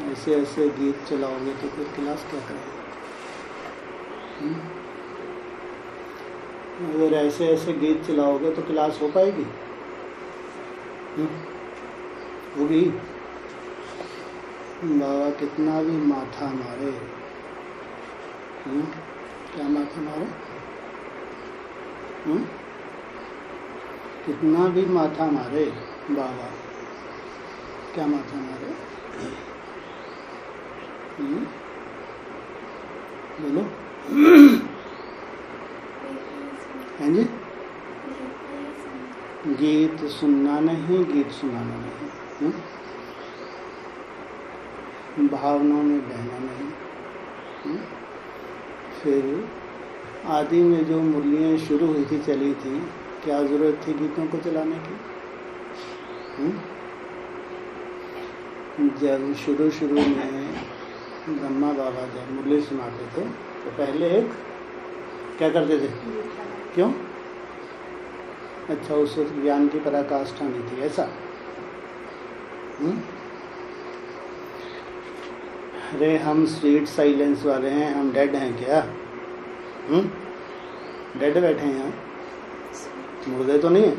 ऐसे ऐसे गीत चलाओगे तो फिर क्लास क्या करें? अगर ऐसे ऐसे गीत चलाओगे तो क्लास हो पाएगी? होगी? बाबा कितना भी माथा मारे, क्या माथा मारे? कितना भी माथा मारे बाबा, क्या माथा मारे? बोलो। हैं जी? गीत सुनना नहीं, गीत सुनाना नहीं, भावनाओं में बहना नहीं। फिर आदि में जो मुरलियाँ शुरू हुई थी, चली थी, क्या जरूरत थी गीतों को चलाने की? जब शुरू में ब्रह्मा बाबा जब मुरली सुनाते थे तो पहले एक क्या करते थे? क्यों? अच्छा, उस ज्ञान की पराकाष्ठा नहीं थी, ऐसा? अरे हम स्वीट साइलेंस वाले हैं, हम डेड हैं क्या? डेड बैठे हैं यहाँ, मुर्दे तो नहीं है।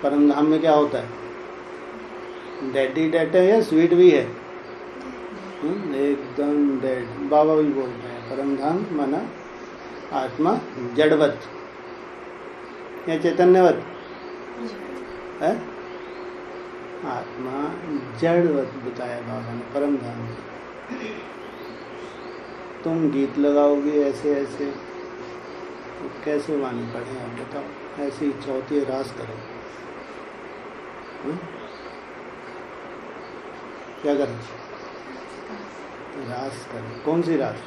परम धाम में क्या होता है? डेड ही डेड है या स्वीट भी है? एकदम डेड। बाबा भी बोलते हैं परम धाम माना आत्मा जड़वत या चैतन्यवत है? आत्मा जड़वत बताया बाबा ने परम धाम में। तुम गीत लगाओगे ऐसे ऐसे तो कैसे वाणी पढ़े आप बताओ? ऐसी इच्छा होती है रास करो। क्या करें? रास करें। कौन सी रास?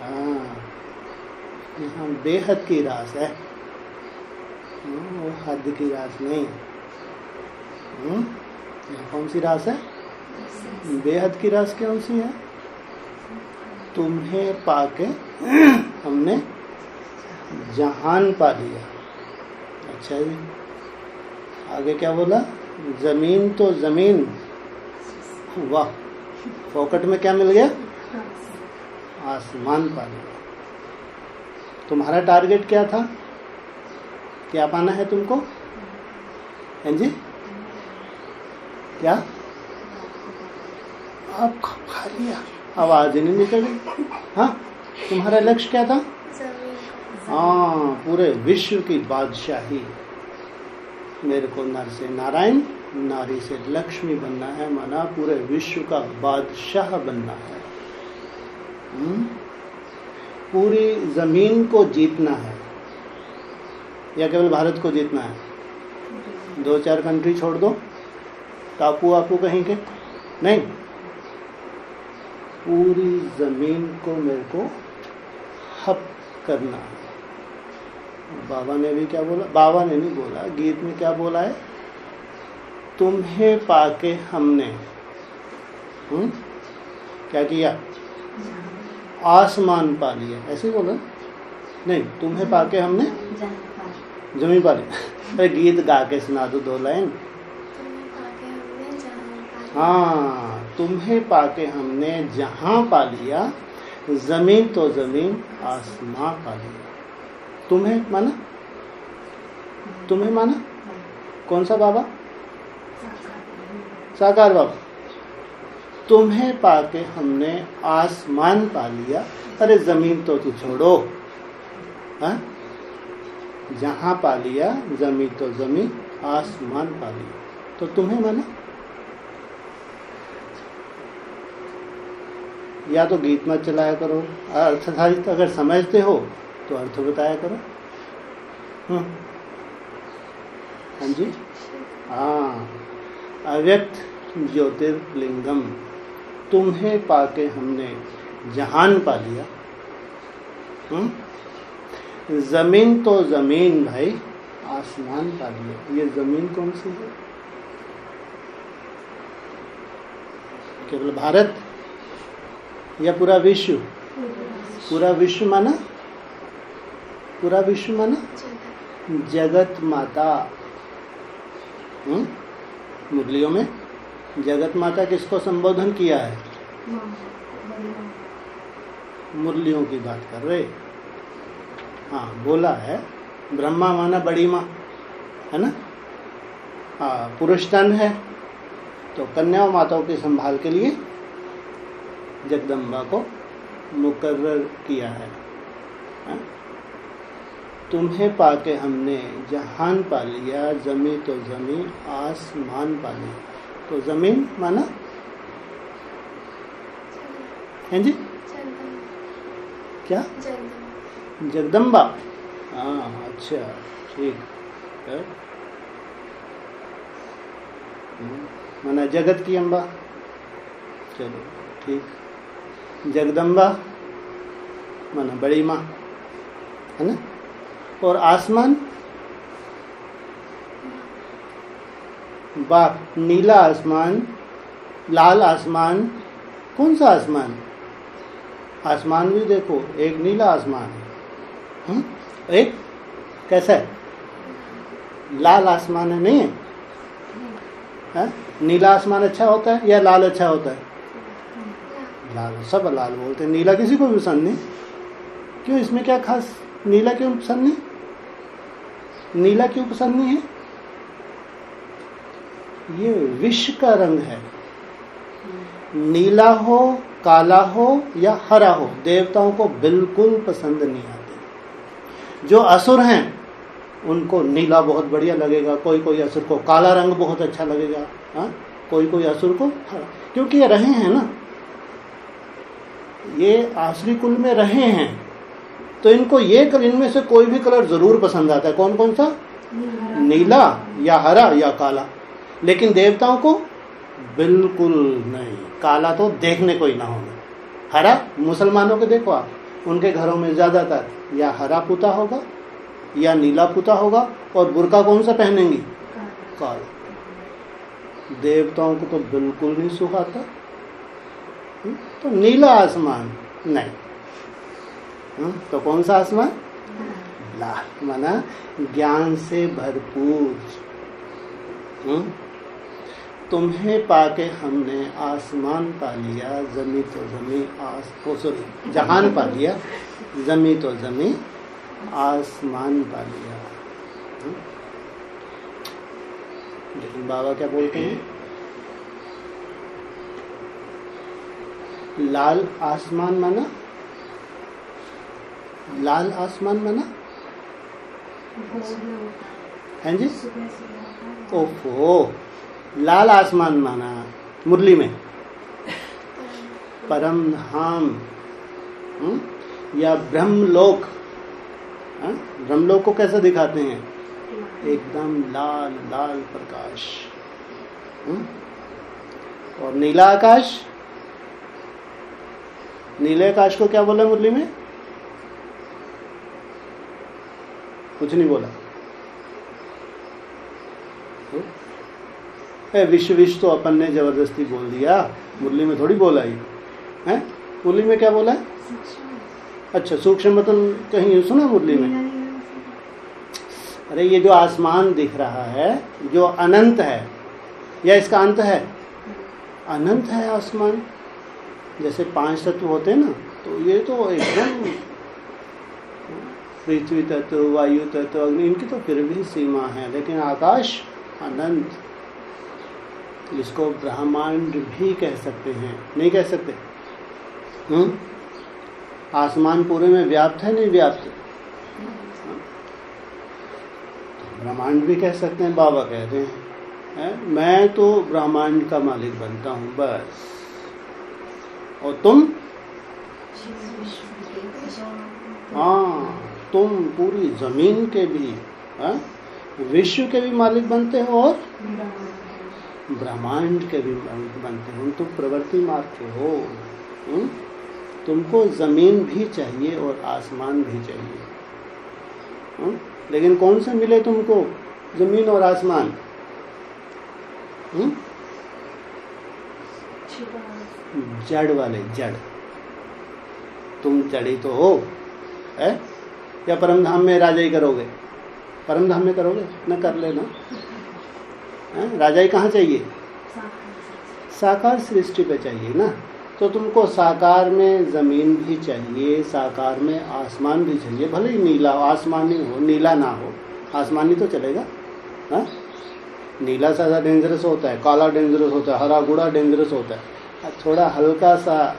हाँ, यहाँ बेहद की रास है, वो हद की रास नहीं। कौन सी रास है? बेहद की रास कौन सी है? तुम्हें पाके हमने जहान पा लिया। अच्छा जी, आगे क्या बोला? जमीन तो जमीन, वाह, पॉकेट में क्या मिल गया? आसमान पा लिया। तुम्हारा टारगेट क्या था? क्या पाना है तुमको? हैं जी? क्या? आप खा लिया, आवाज ही नहीं निकली। हाँ, तुम्हारा लक्ष्य क्या था? हाँ, पूरे विश्व की बादशाही। मेरे को नर से नारायण, नारी से लक्ष्मी बनना है, माना पूरे विश्व का बादशाह बनना है। पूरी जमीन को जीतना है या केवल भारत को जीतना है? 2-4 कंट्री छोड़ दो, टापू आपू कहीं के नहीं, पूरी जमीन को मेरे को हप करना है। बाबा ने भी क्या बोला? बाबा ने नहीं बोला, गीत में क्या बोला है? तुम्हें पाके हमने क्या किया? आसमान पा लिया, ऐसे बोला? नहीं, तुम्हें पाके हमने जमीन पा लिया। अरे गीत गा के सुना दो 2 लाइन। हाँ, तुम्हें पाके हमने जहां पा लिया, जमीन तो जमीन, आसमां पा लिया। तुम्हें माना? तुम्हें माना? कौन सा बाबा? साकार बाबा। तुम्हें पाके हमने आसमान पा लिया। अरे जमीन तो तू छोड़ो, हाँ? जहां पा लिया, जमीन तो जमीन, आसमान पा लिया। तो तुम्हें माना? या तो गीत मत चलाया करो, अर्थात अगर समझते हो तो अर्थ बताया करो। हाँ जी, हाँ, अव्यक्त ज्योतिर्लिंगम, तुम्हें पाके हमने जहान पा लिया। जमीन तो जमीन भाई, आसमान पा लिया। ये जमीन कौन सी है? केवल भारत या पूरा विश्व? पूरा विश्व माना? पूरा विश्व माना जगत माता। मुरलियों में जगत माता किसको संबोधन किया है? मुरलियों की बात कर रहे। हाँ, बोला है ब्रह्मा माना बड़ी माँ, है ना। हाँ, पुरुष तन है तो कन्या माताओं की संभाल के लिए जगदम्बा को मुकर्रर किया है। हाँ? तुम्हें पाके हमने जहान पा लिया, जमी तो जमी आसमान पा लिया। तो जमीन माना है जी क्या? जगदम्बा। हाँ, अच्छा, ठीक है। माना जगत की अम्बा। चलो ठीक। जगदम्बा माना बड़ी माँ, है ना। और आसमान बाप, नीला आसमान, लाल आसमान। कौन सा आसमान? आसमान भी देखो, एक नीला आसमान है, एक कैसा है? लाल आसमान है, नहीं है? नीला आसमान अच्छा होता है या लाल अच्छा होता है? लाल, सब लाल बोलते हैं, नीला किसी को भी पसंद नहीं। क्यों, इसमें क्या खास? नीला क्यों पसंद नहीं? नीला क्यों पसंद नहीं है? ये विष का रंग है। नीला हो, काला हो या हरा हो, देवताओं को बिल्कुल पसंद नहीं आते। जो असुर हैं उनको नीला बहुत बढ़िया लगेगा, कोई कोई असुर को काला रंग बहुत अच्छा लगेगा, हाँ, कोई कोई असुर को हरा। क्योंकि ये रहे हैं ना, ये आसुरी कुल में रहे हैं, तो इनको ये इनमें से कोई भी कलर जरूर पसंद आता है। कौन कौन सा? नीला या हरा या काला। लेकिन देवताओं को बिल्कुल नहीं, काला तो देखने को ही ना होगा। हरा, मुसलमानों के देखो आप, उनके घरों में ज्यादातर या हरा पुता होगा या नीला पुता होगा, और बुर्का कौन सा पहनेंगी? काला। देवताओं को तो बिल्कुल नहीं सुहाता। तो नीला आसमान नहीं, तो कौन सा आसमान? लाल, माना ज्ञान से भरपूर। तुम्हें पाके हमने आसमान पा लिया, जमी तो जमी सॉरी जहान पा लिया, जमी तो जमी आसमान पा लिया। लेकिन बाबा क्या बोलते हैं? लाल आसमान माना, लाल आसमान माना है जी। ओफो, लाल आसमान माना मुरली में परम धाम या ब्रह्मलोक। ब्रह्मलोक को कैसे दिखाते हैं? एकदम लाल लाल प्रकाश। और नीला आकाश, नीले आकाश को क्या बोला मुरली में? कुछ नहीं बोला। विश्व विश्व तो अपन ने जबरदस्ती बोल दिया, मुरली में थोड़ी बोला ही है। मुरली में क्या बोला है? अच्छा, सूक्ष्म मतलब कहीं सुना मुरली में? अरे ये जो आसमान दिख रहा है, जो अनंत है, या इसका अंत है? अनंत है आसमान। जैसे 5 तत्व होते हैं ना, तो ये तो एकदम पृथ्वी तत्व, वायु तत्व, अग्नि, इनकी तो फिर भी सीमा है, लेकिन आकाश अनंत। इसको ब्रह्मांड भी कह सकते हैं, नहीं कह सकते? आसमान पूरे में व्याप्त है, नहीं व्याप्त? ब्रह्मांड भी कह सकते हैं। बाबा कहते हैं मैं तो ब्रह्मांड का मालिक बनता हूं बस, और तुम? हाँ, तुम पूरी जमीन के भी, विश्व के भी मालिक बनते हो और ब्रह्मांड के भी बनते हो। तुम प्रवृत्ति मार्ग के हो। तुमको जमीन भी चाहिए और आसमान भी चाहिए। लेकिन कौन से मिले तुमको, जमीन और आसमान? जड़ वाले, जड़। तुम जड़ी तो हो, है? या परमधाम में राजा ही करोगे? परमधाम में करोगे? न कर लेना। राजाई कहाँ चाहिए? साकार सृष्टि पे चाहिए ना। तो तुमको साकार में जमीन भी चाहिए, साकार में आसमान भी चाहिए, भले ही नीला हो, आसमानी हो, नीला ना हो, आसमानी तो चलेगा। हाँ, नीला सा डेंजरस होता है, काला डेंजरस होता है, हरा गुड़ा डेंजरस होता है। थोड़ा हल्का सा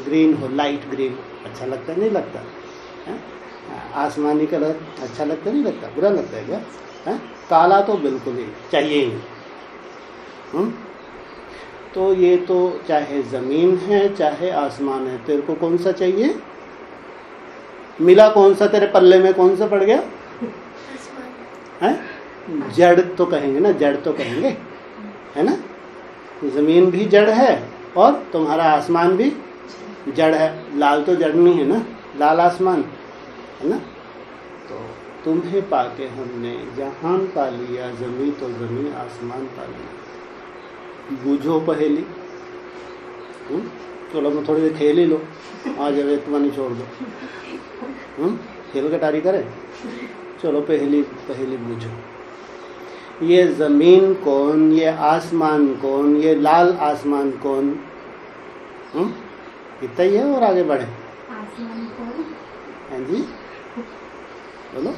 ग्रीन हो, लाइट ग्रीन, अच्छा लगता नहीं लगता? आसमानी कलर अच्छा लगता नहीं लगता? बुरा लगता है क्या? काला तो बिल्कुल ही चाहिए ही। तो ये तो चाहे जमीन है चाहे आसमान है, तेरे को कौन सा चाहिए? मिला कौन सा तेरे पल्ले में, कौन सा पड़ गया? है जड़ तो कहेंगे ना, जड़ तो कहेंगे, है ना। जमीन भी जड़ है और तुम्हारा आसमान भी जड़ है। लाल तो जड़ नहीं है ना, लाल आसमान है ना। तो तुम्हें पाके हमने जहान पा लिया, जमी तो जमी आसमान पा लिया। बूझो पहेली। चलो मैं थोड़ी देर खेल ही लो, आज तुम्हारी छोड़ दो। खेल कटारी करें, चलो पहेली पहेली बूझो। ये जमीन कौन, ये आसमान कौन, ये लाल आसमान कौन? इतना ही है और आगे बढ़े। आसमान कौन? हाँ जी बोलो।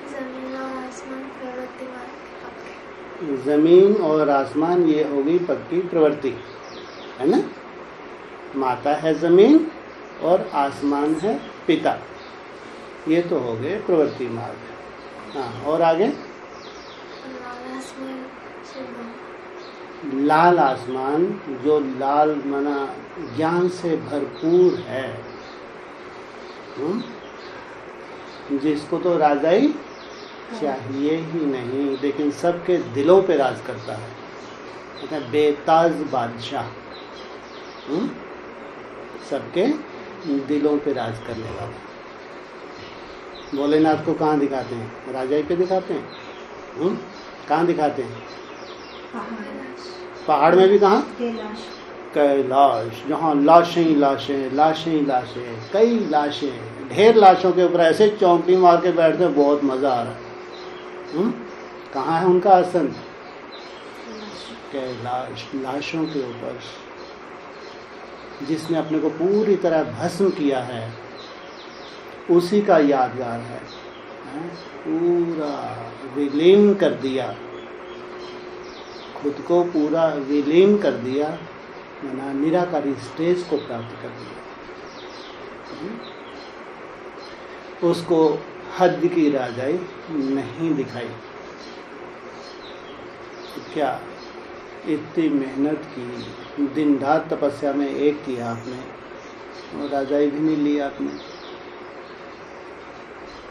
जमीन और आसमान प्रवृत्ति मार्ग। जमीन और आसमान ये होगी पक्की प्रवृत्ति, है ना। माता है जमीन और आसमान है पिता, ये तो हो गए प्रवृत्ति मार्ग। हाँ, और आगे लाल आसमान, जो लाल मना ज्ञान से भरपूर है, जिसको तो राजाई चाहिए ही नहीं, लेकिन सबके दिलों पे राज करता है, कहते हैं बेताज बादशाह। सबके दिलों पे राज करने वाला। भोलेनाथ को कहाँ दिखाते हैं? राजाई पे दिखाते हैं। कहाँ दिखाते हैं? पहाड़ में भी कहाँ? कैलाश, जहाँ लाशें ही लाशें, लाशें ही लाशें, कई लाशें, ढेर लाशों के ऊपर ऐसे चौंकी मार के बैठते हैं, बहुत मजा आ रहा है। कहाँ है उनका आसन? कैलाश, लाशों के ऊपर। जिसने अपने को पूरी तरह भस्म किया है उसी का यादगार है। पूरा विलीन कर दिया, खुद को पूरा विलीन कर दिया, मना निराकारी स्टेज को प्राप्त कर दिया। उसको हद की राजाई नहीं दिखाई। क्या इतनी मेहनत की, दिन रात तपस्या में एक किया आपने, और राजाई भी नहीं लिया आपने,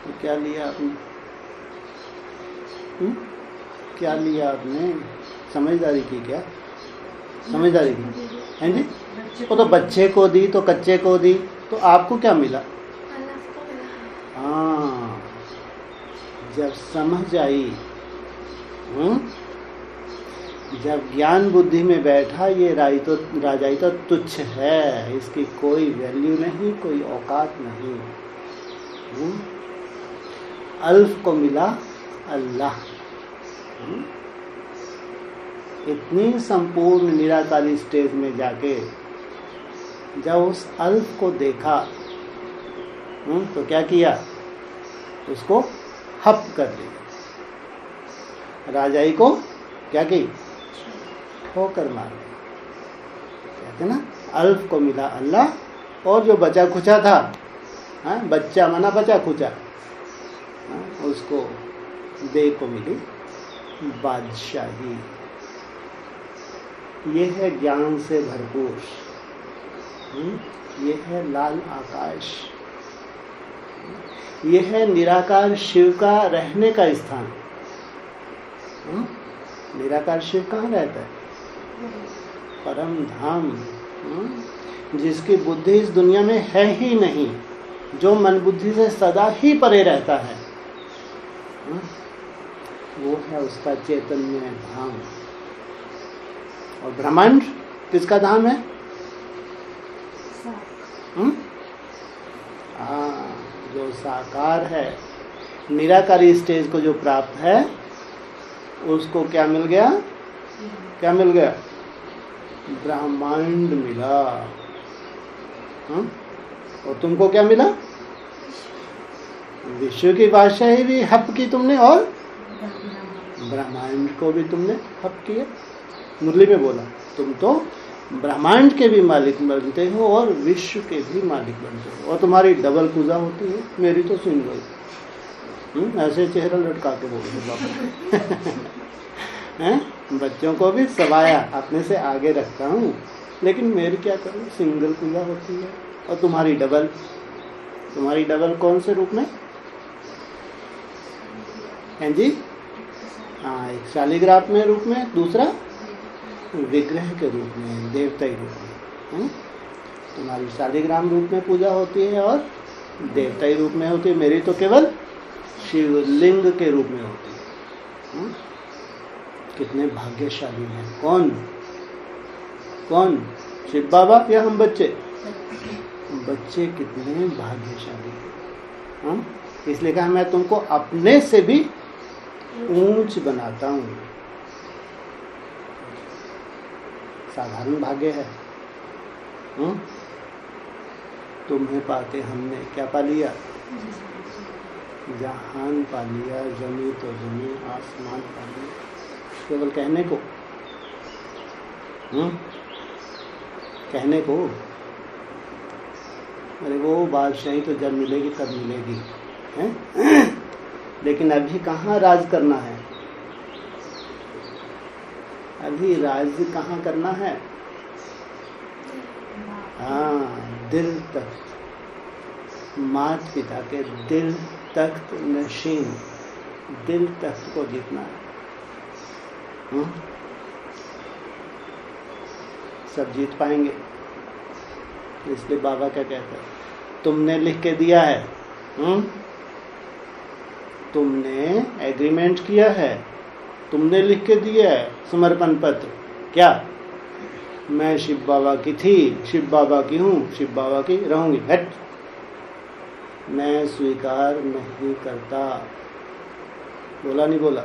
तो क्या लिया आपने? क्या लिया आपने? समझदारी की? क्या समझदारी की है जी? वो तो बच्चे को दी, तो कच्चे को दी, तो आपको क्या मिला? हाँ, जब समझ आई, जब ज्ञान बुद्धि में बैठा, ये राजाई तो तुच्छ है, इसकी कोई वैल्यू नहीं, कोई औकात नहीं। अल्फ को मिला अल्लाह। इतनी संपूर्ण निराकारी स्टेज में जाके जब उस अल्फ को देखा, तो क्या किया? उसको हप कर दिया। राजाई को क्या की? ठोकर मार दी। कहते ना, अल्फ को मिला अल्लाह, और जो बचा खुचा था, बच्चा मना बचा खुचा, उसको दे को मिली बादशाही। ये है ज्ञान से भरपूर, ये है लाल आकाश, ये है निराकार शिव का रहने का स्थान। निराकार शिव कहाँ रहता है? परम धाम, जिसकी बुद्धि इस दुनिया में है ही नहीं, जो मन बुद्धि से सदा ही परे रहता है, वो है उसका चैतन्य धाम। और ब्रह्मांड किसका धाम है? जो साकार है, निराकारी स्टेज को जो प्राप्त है, उसको क्या मिल गया? क्या मिल गया? ब्रह्मांड मिला। और तुमको क्या मिला? विश्व की बादशाही भी हप की तुमने और ब्रह्मांड को भी तुमने हप किया। मुरली में बोला तुम तो ब्रह्मांड के भी मालिक बनते हो और विश्व के भी मालिक बनते हो, और तुम्हारी डबल पूजा होती है, मेरी तो सिंगल। ऐसे चेहरा लटका के बोलते बाबा। बच्चों को भी सवाया अपने से आगे रखता हूँ, लेकिन मेरी क्या करूँ, सिंगल पूजा होती है। और तुम्हारी डबल कौन से रूप में हैं जी? हाँ, एक शालिग्राम में रूप में, दूसरा विग्रह के रूप में, देवताई रूप में। तुम्हारी शालिग्राम रूप में पूजा होती है और देवताई रूप में होती है। मेरी तो केवल शिवलिंग के रूप में होती है। कितने भाग्यशाली हैं। कौन? शिव बाबा या हम बच्चे? बच्चे कितने भाग्यशाली हैं। इसलिए कहा मैं तुमको अपने से भी ऊंच बनाता हूं। साधारण भाग्य है। तुम्हें पाके हमने क्या पा लिया? जहान पा लिया, जमी तो जमी, आसमान पा लिया। केवल कहने को, कहने को। अरे वो बादशाही तो जब मिलेगी तब मिलेगी, हैं? लेकिन अभी कहाँ राज करना है? अभी राज कहाँ करना है? हाँ, दिल तख्त। माता पिता के दिल तख्त नशीन, दिल तख्त को जीतना है। सब जीत पाएंगे। इसलिए बाबा क्या कहते हैं? तुमने लिख के दिया है, तुमने एग्रीमेंट किया है, तुमने लिख के दिया है समर्पण पत्र। क्या? मैं शिव बाबा की थी, शिव बाबा की हूँ, शिव बाबा की रहूंगी। हट, मैं स्वीकार नहीं करता। बोला नहीं बोला?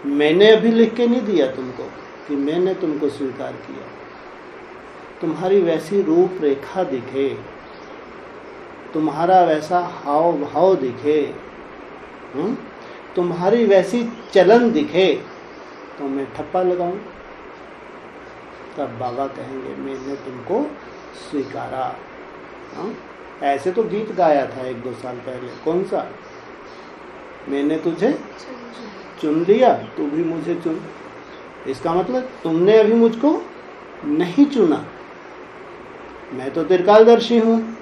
मैंने अभी लिख के नहीं दिया तुमको कि मैंने तुमको स्वीकार किया। तुम्हारी वैसी रूपरेखा दिखे, तुम्हारा वैसा हाव भाव दिखे, तुम्हारी वैसी चलन दिखे, तो मैं ठप्पा लगाऊं। तब बाबा कहेंगे मैंने तुमको स्वीकारा। ऐसे तो गीत गाया था 1-2 साल पहले। कौन सा? मैंने तुझे चुन लिया, तू भी मुझे चुन। इसका मतलब तुमने अभी मुझको नहीं चुना। मैं तो त्रिकालदर्शी हूँ,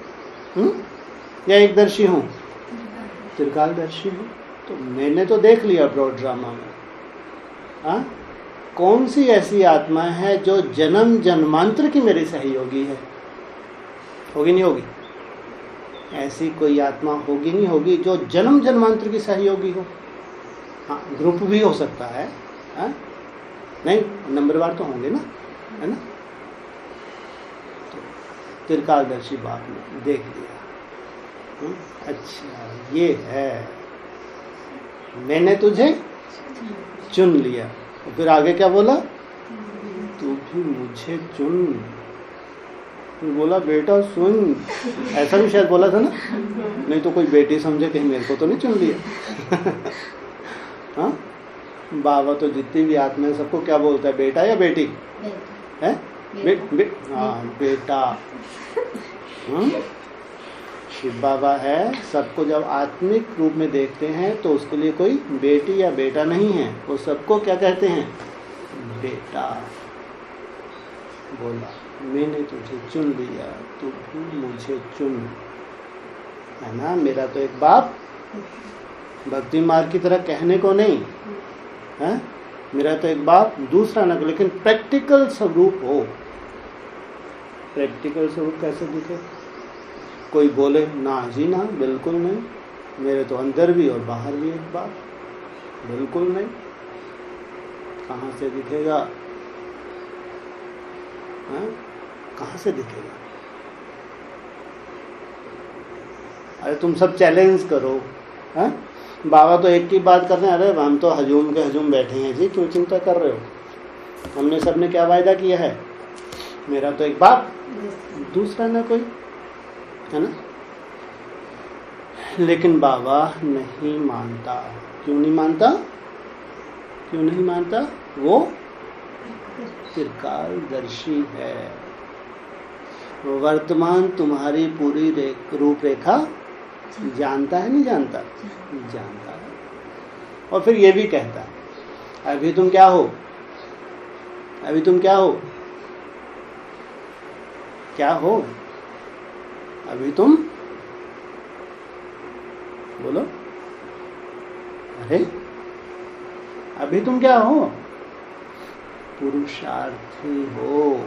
या एकदर्शी हूँ? त्रिकालदर्शी हूँ। तो मैंने तो देख लिया ब्रॉड ड्रामा में। कौन सी ऐसी आत्मा है जो जन्म जन्मांतर की मेरी सहयोगी है? होगी नहीं होगी? ऐसी कोई आत्मा होगी नहीं होगी जो जन्म जन्मांतर की सहयोगी हो? हाँ, ग्रुप भी हो सकता है। नहीं, नंबरवार तो होंगे ना, है ना? तो त्रिकालदर्शी बाप ने देख लिया। अच्छा, ये है, मैंने तुझे चुन लिया। और फिर आगे क्या बोला? तू भी मुझे चुन। फिर बोला बेटा सुन। ऐसा भी शायद बोला था ना? नहीं तो कोई बेटी समझे कहीं मेरे को तो नहीं चुन लिया। हाँ, बाबा तो जितनी भी आत्मा है सबको क्या बोलता है? बेटा या बेटी? है? हाँ, बेटा। शिव बाबा है, सबको जब आत्मिक रूप में देखते हैं तो उसके लिए कोई बेटी या बेटा नहीं है। वो सबको क्या कहते हैं? बेटा। बोला मैंने तुझे चुन लिया, तू भी मुझे चुन। है ना? मेरा तो एक बाप, भक्ति मार्ग की तरह कहने को नहीं है। मेरा तो एक बाप, दूसरा न, लेकिन प्रैक्टिकल स्वरूप हो। प्रैक्टिकल स्वरूप कैसे दिखे? कोई बोले ना जी ना, बिल्कुल नहीं। मेरे तो अंदर भी और बाहर भी एक बाप, बिल्कुल नहीं। कहाँ से दिखेगा? कहाँ से दिखेगा? अरे तुम सब चैलेंज करो। बाबा तो एक की बात कर रहे हैं, अरे हम तो हजूम के हजूम बैठे हैं जी, क्यों चिंता कर रहे हो? हमने सबने क्या वायदा किया है? मेरा तो एक बाप, दूसरा ना कोई, है ना? लेकिन बाबा नहीं मानता। क्यों नहीं मानता? क्यों नहीं मानता? वो त्रिकालदर्शी है। वर्तमान तुम्हारी पूरी रूपरेखा जानता है, नहीं जानता? जानता है। और फिर ये भी कहता है, अभी तुम क्या हो? अभी तुम क्या हो? क्या हो? अभी तुम बोलो। अरे अभी तुम क्या हो? पुरुषार्थी हो।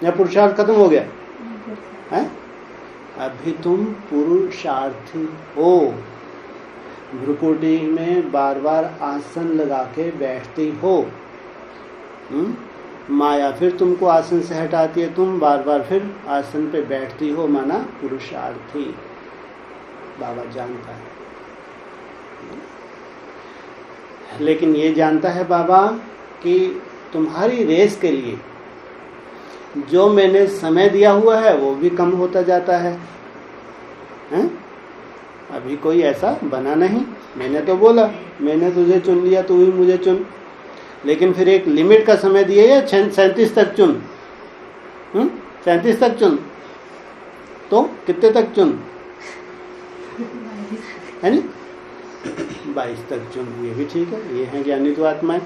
या पुरुषार्थ खत्म हो गया है? अभी तुम पुरुषार्थी हो। भ्रुकुटी में बार बार आसन लगा के बैठती हो। माया फिर तुमको आसन से हटाती है, तुम बार बार फिर आसन पे बैठती हो, माना पुरुषार्थी। बाबा जानता है। लेकिन ये जानता है बाबा कि तुम्हारी रेस के लिए जो मैंने समय दिया हुआ है वो भी कम होता जाता है, हैं? अभी कोई ऐसा बना नहीं। मैंने तो बोला, मैंने तुझे चुन लिया, तू भी मुझे चुन, लेकिन फिर एक लिमिट का समय दिए या 37 तक चुन। 37 तक चुन, तो कितने तक चुन? है नी? 22 तक चुन, ये भी ठीक है। ये है ज्ञानी तो आत्माएं।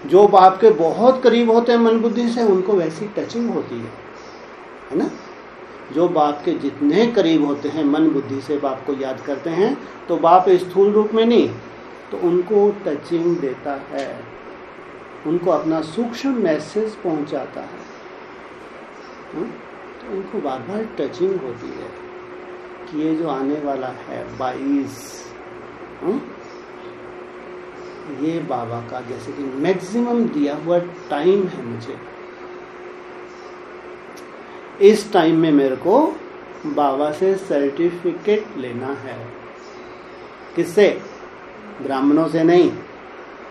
जो बाप के बहुत करीब होते हैं मन बुद्धि से, उनको वैसी टचिंग होती है ना? जो बाप के जितने करीब होते हैं मन बुद्धि से, बाप को याद करते हैं, तो बाप स्थूल रूप में नहीं, तो उनको टचिंग देता है, उनको अपना सूक्ष्म मैसेज पहुंचाता है। तो उनको बार बार टचिंग होती है कि ये जो आने वाला है 22, ये बाबा का जैसे कि मैक्सिमम दिया हुआ टाइम है मुझे। इस टाइम में मेरे को बाबा से सर्टिफिकेट लेना है। किससे? ब्राह्मणों से नहीं।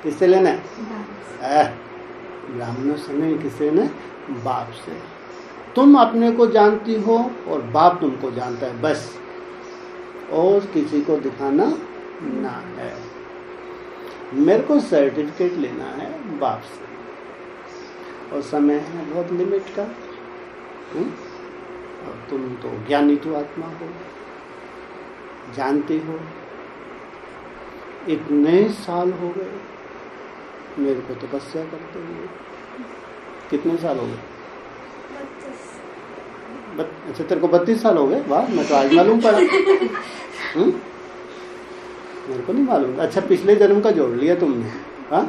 किससे लेना है? ब्राह्मणों से नहीं, किससे लेना? बाप से। तुम अपने को जानती हो और बाप तुमको जानता है, बस, और किसी को दिखाना ना है। मेरे को सर्टिफिकेट लेना है बाप से, और समय है बहुत लिमिट का। और तुम तो ज्ञानी तो आत्मा हो, जानती हो। इतने साल हो गए मेरे को तपस्या करते हुए। कितने साल हो गए? 32। अच्छा, तेरे को 32 साल हो गए? वाह, मैं तो आज मालूम पड़ा। मेरे को नहीं मालूम। अच्छा, पिछले जन्म का जोड़ लिया तुमने। हाँ,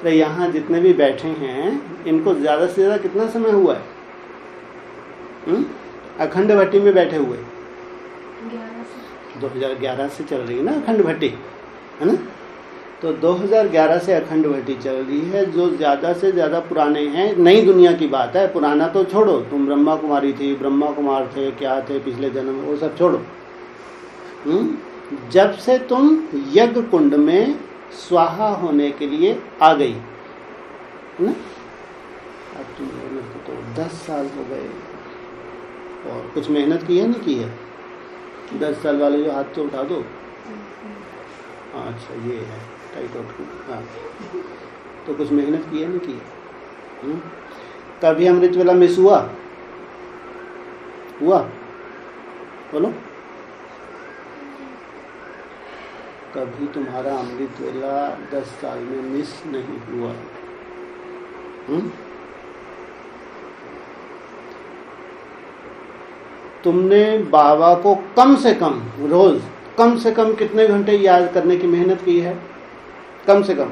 तो यहाँ जितने भी बैठे हैं इनको ज्यादा से ज्यादा कितना समय हुआ है? अखंड भट्टी में बैठे हुए 2011 से चल रही है ना अखंड भट्टी, है ना? तो 2011 से अखंड भट्टी चल रही है। जो ज्यादा से ज्यादा पुराने हैं, नई दुनिया की बात है, पुराना तो छोड़ो। तुम ब्रह्मा कुमारी थी, ब्रह्मा कुमार थे, क्या थे पिछले जन्म, वो सब छोड़ो। जब से तुम यज्ञ कुंड में स्वाहा होने के लिए आ गई, है ना? अब तुम लोगों को तो 10 साल हो गए, और कुछ मेहनत की है नहीं की है? 10 साल वाले जो हाथ तो उठा दो। अच्छा, ये है टाइट आउट। हाँ, तो कुछ मेहनत की है नहीं की है? कभी अमृत वेला मिस हुआ? बोलो। कभी तुम्हारा अमृत वेला 10 साल में मिस नहीं हुआ? तुमने बाबा को कम से कम रोज कम से कम कितने घंटे याद करने की मेहनत की है? कम से कम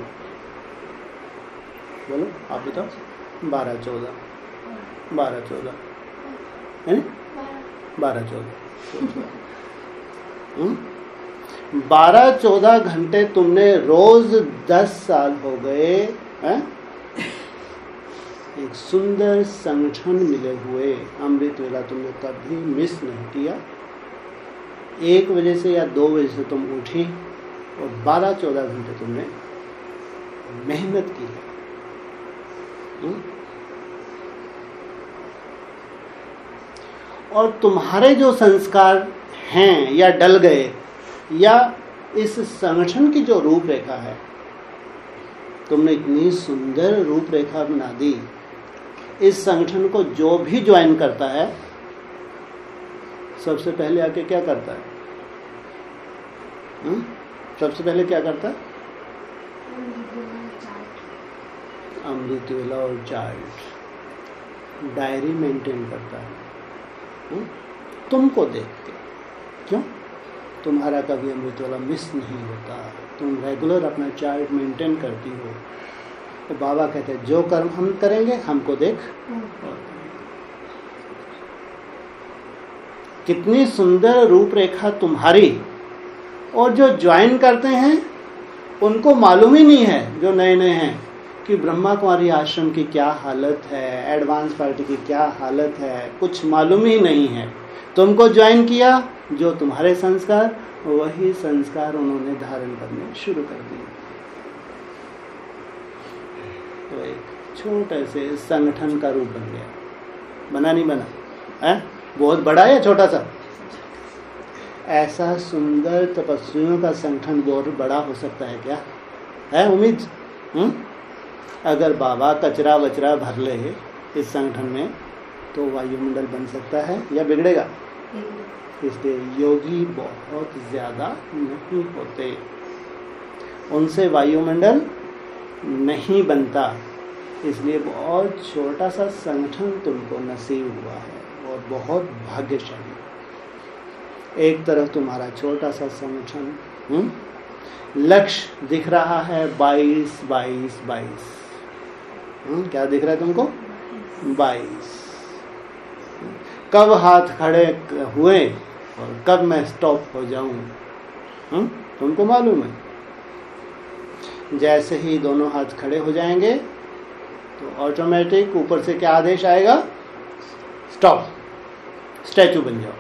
बोलो, आप बताओ। 12-14 है? 12-14 12-14 घंटे तुमने रोज 10 साल हो गए हैं? एक सुंदर संगठन मिले हुए। अमृत वेला तुमने कभी मिस नहीं किया। 1 बजे से या 2 बजे से तुम उठी और 12-14 घंटे तुमने मेहनत की है। और तुम्हारे जो संस्कार हैं या डल गए, या इस संगठन की जो रूपरेखा है, तुमने इतनी सुंदर रूपरेखा बना दी। इस संगठन को जो भी ज्वाइन करता है सबसे पहले आके क्या करता है? सबसे पहले क्या करता है? अमृतवेला और चार्ट, डायरी मेंटेन करता है। तुमको देख के, क्यों? तुम्हारा कभी अमृतवेला मिस नहीं होता, तुम रेगुलर अपना चार्ट मेंटेन करती हो। तो बाबा कहते हैं जो कर्म हम करेंगे हमको देख। कितनी सुंदर रूपरेखा तुम्हारी। और जो ज्वाइन करते हैं उनको मालूम ही नहीं है, जो नए नए हैं, कि ब्रह्मा कुमारी आश्रम की क्या हालत है, एडवांस पार्टी की क्या हालत है, कुछ मालूम ही नहीं है। तुमको ज्वाइन किया, जो तुम्हारे संस्कार, वही संस्कार उन्होंने धारण करने शुरू कर दिए। तो एक छोटे से संगठन का रूप बन गया। बना नहीं बना है? बहुत बड़ा या छोटा सा? ऐसा सुंदर तपस्वियों का संगठन बहुत बड़ा हो सकता है क्या? है उम्मीद? अगर बाबा कचरा वचरा भर ले इस संगठन में तो वायुमंडल बन सकता है या बिगड़ेगा? इसलिए योगी बहुत ज्यादा नहीं होते, उनसे वायुमंडल नहीं बनता। इसलिए बहुत छोटा सा संगठन तुमको नसीब हुआ है और बहुत भाग्यशाली। एक तरफ तुम्हारा छोटा सा संगठन, लक्ष्य दिख रहा है 22 22 22। क्या दिख रहा है तुमको? 22। कब हाथ खड़े हुए और कब मैं स्टॉप हो जाऊं, तुमको मालूम है। जैसे ही दोनों हाथ खड़े हो जाएंगे तो ऑटोमेटिक ऊपर से क्या आदेश आएगा? स्टॉप, स्टैचू बन जाओ।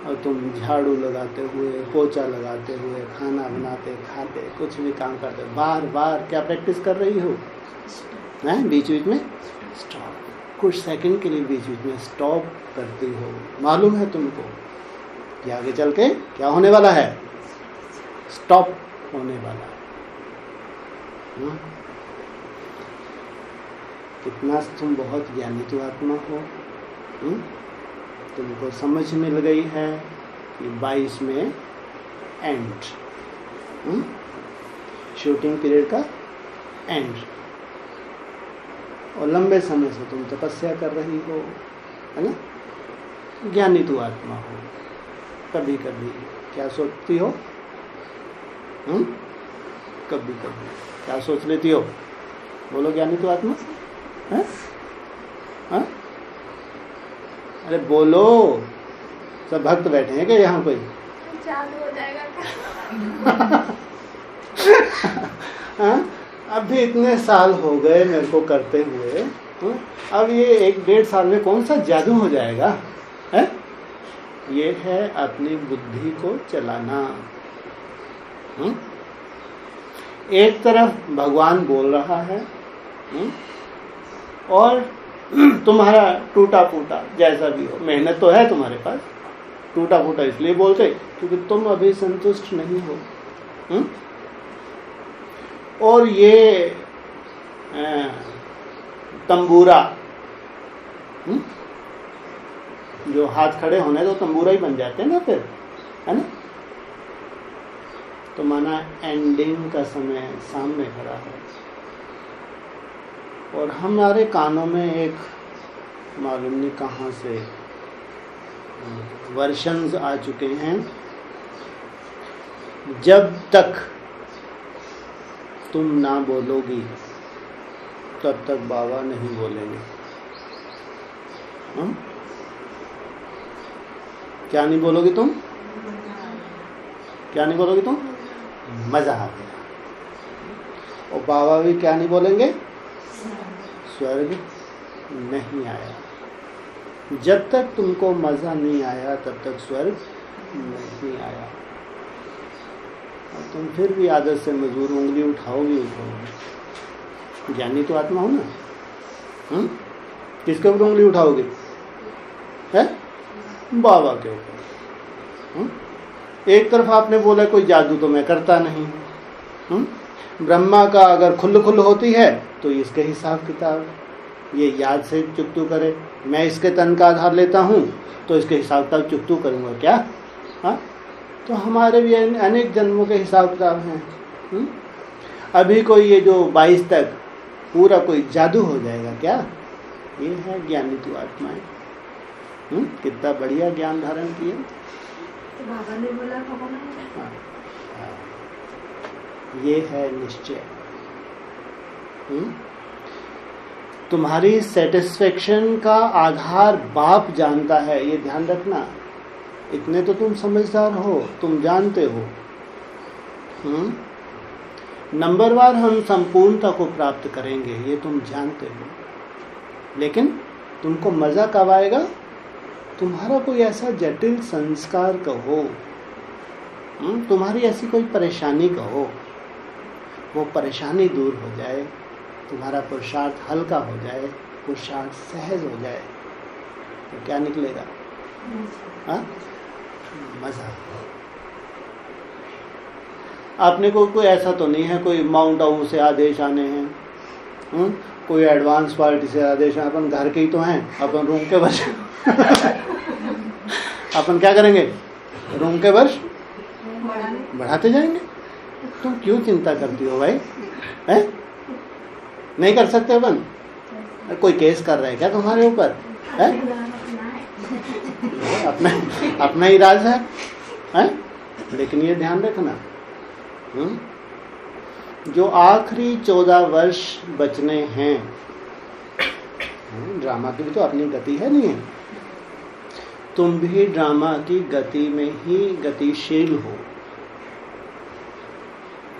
और तुम झाड़ू लगाते हुए, पोछा लगाते हुए, खाना बनाते खाते, कुछ भी काम करते, बार बार क्या प्रैक्टिस कर रही हो? बीच बीच में स्टॉप, कुछ सेकंड के लिए बीच बीच में स्टॉप करती हो। मालूम है तुमको कि आगे चल के क्या होने वाला है? स्टॉप होने वाला है। कितना तुम बहुत ज्ञानी तो आत्मा हो। तुमको समझ मिल गई है कि 22 में एंड, शूटिंग पीरियड का एंड। और लंबे समय से तुम तपस्या कर रही हो, है ना? ज्ञानी तू आत्मा हो। कभी कभी क्या सोचती हो? कभी कभी क्या सोच लेती हो? बोलो ज्ञानी तू आत्मा है? अरे बोलो, सब भक्त बैठे हैं क्या यहाँ कोई? चालू हो जाएगा क्या? अभी इतने साल हो गए मेरे को करते हुए, अब ये 1-1.5 साल में कौन सा जादू हो जाएगा? है? ये है अपनी बुद्धि को चलाना। एक तरफ भगवान बोल रहा है और तुम्हारा टूटा फूटा जैसा भी हो, मेहनत तो है तुम्हारे पास, टूटा फूटा इसलिए बोलते क्योंकि तुम अभी संतुष्ट नहीं हो। और ये तंबूरा, जो हाथ खड़े होने तो तंबूरा ही बन जाते हैं ना फिर, है ना? तो माना एंडिंग का समय सामने खड़ा है और हमारे कानों में एक मालूम नहीं कहाँ से वर्शंस आ चुके हैं, जब तक तुम ना बोलोगी तब तक बाबा नहीं बोलेंगे। क्या नहीं बोलोगी तुम? क्या नहीं बोलोगी तुम? मजा आ गया। और बाबा भी क्या नहीं बोलेंगे? स्वर्ग नहीं आया। जब तक तुमको मजा नहीं आया तब तक स्वर्ग नहीं आया। और तुम फिर भी आदत से मजबूर, उंगली उठाओगे उठाओगे। ज्ञानी तो आत्मा हो ना। किसके ऊपर उंगली उठाओगे? है बाबा के ऊपर। एक तरफ आपने बोला कोई जादू तो मैं करता नहीं हूँ। ब्रह्मा का अगर खुल्ल खुल्ल होती है तो इसके हिसाब किताब, ये याद से चुकतू करे। मैं इसके तन का आधार लेता हूँ तो इसके हिसाब किताब चुकतू करूँगा क्या? हाँ, तो हमारे भी अनेक जन्मों के हिसाब किताब हैं। अभी कोई ये जो 22 तक पूरा कोई जादू हो जाएगा क्या? ये है ज्ञानी तू आत्माएं। कितना बढ़िया ज्ञान धारण किया। तो बाबा ने बोला भगवान, ये है निश्चय। तुम्हारी सेटिस्फेक्शन का आधार बाप जानता है, ये ध्यान रखना। इतने तो तुम समझदार हो, तुम जानते हो। नंबरवार हम संपूर्णता को प्राप्त करेंगे, ये तुम जानते हो। लेकिन तुमको मजा कब आएगा? तुम्हारा कोई ऐसा जटिल संस्कार कहो, तुम्हारी ऐसी कोई परेशानी कहो, वो परेशानी दूर हो जाए, तुम्हारा पुरुषार्थ हल्का हो जाए, पुरुषार्थ सहज हो जाए, तो क्या निकलेगा? मजा। आपने को कोई ऐसा तो नहीं है कोई माउंट आबू से आदेश आने हैं, कोई एडवांस पार्टी से आदेश, अपन घर के ही तो हैं, अपन रूम के वर्ष अपन क्या करेंगे? रूम के वर्ष बढ़ाते जाएंगे। तुम क्यों चिंता करती हो भाई? है नहीं कर सकते अपन? कोई केस कर रहा है क्या तुम्हारे ऊपर? है अपना ही राज है? लेकिन ये ध्यान रखना, जो आखिरी 14 वर्ष बचने हैं, ड्रामा की भी तो अपनी गति है नहीं है? तुम भी ड्रामा की गति में ही गतिशील हो।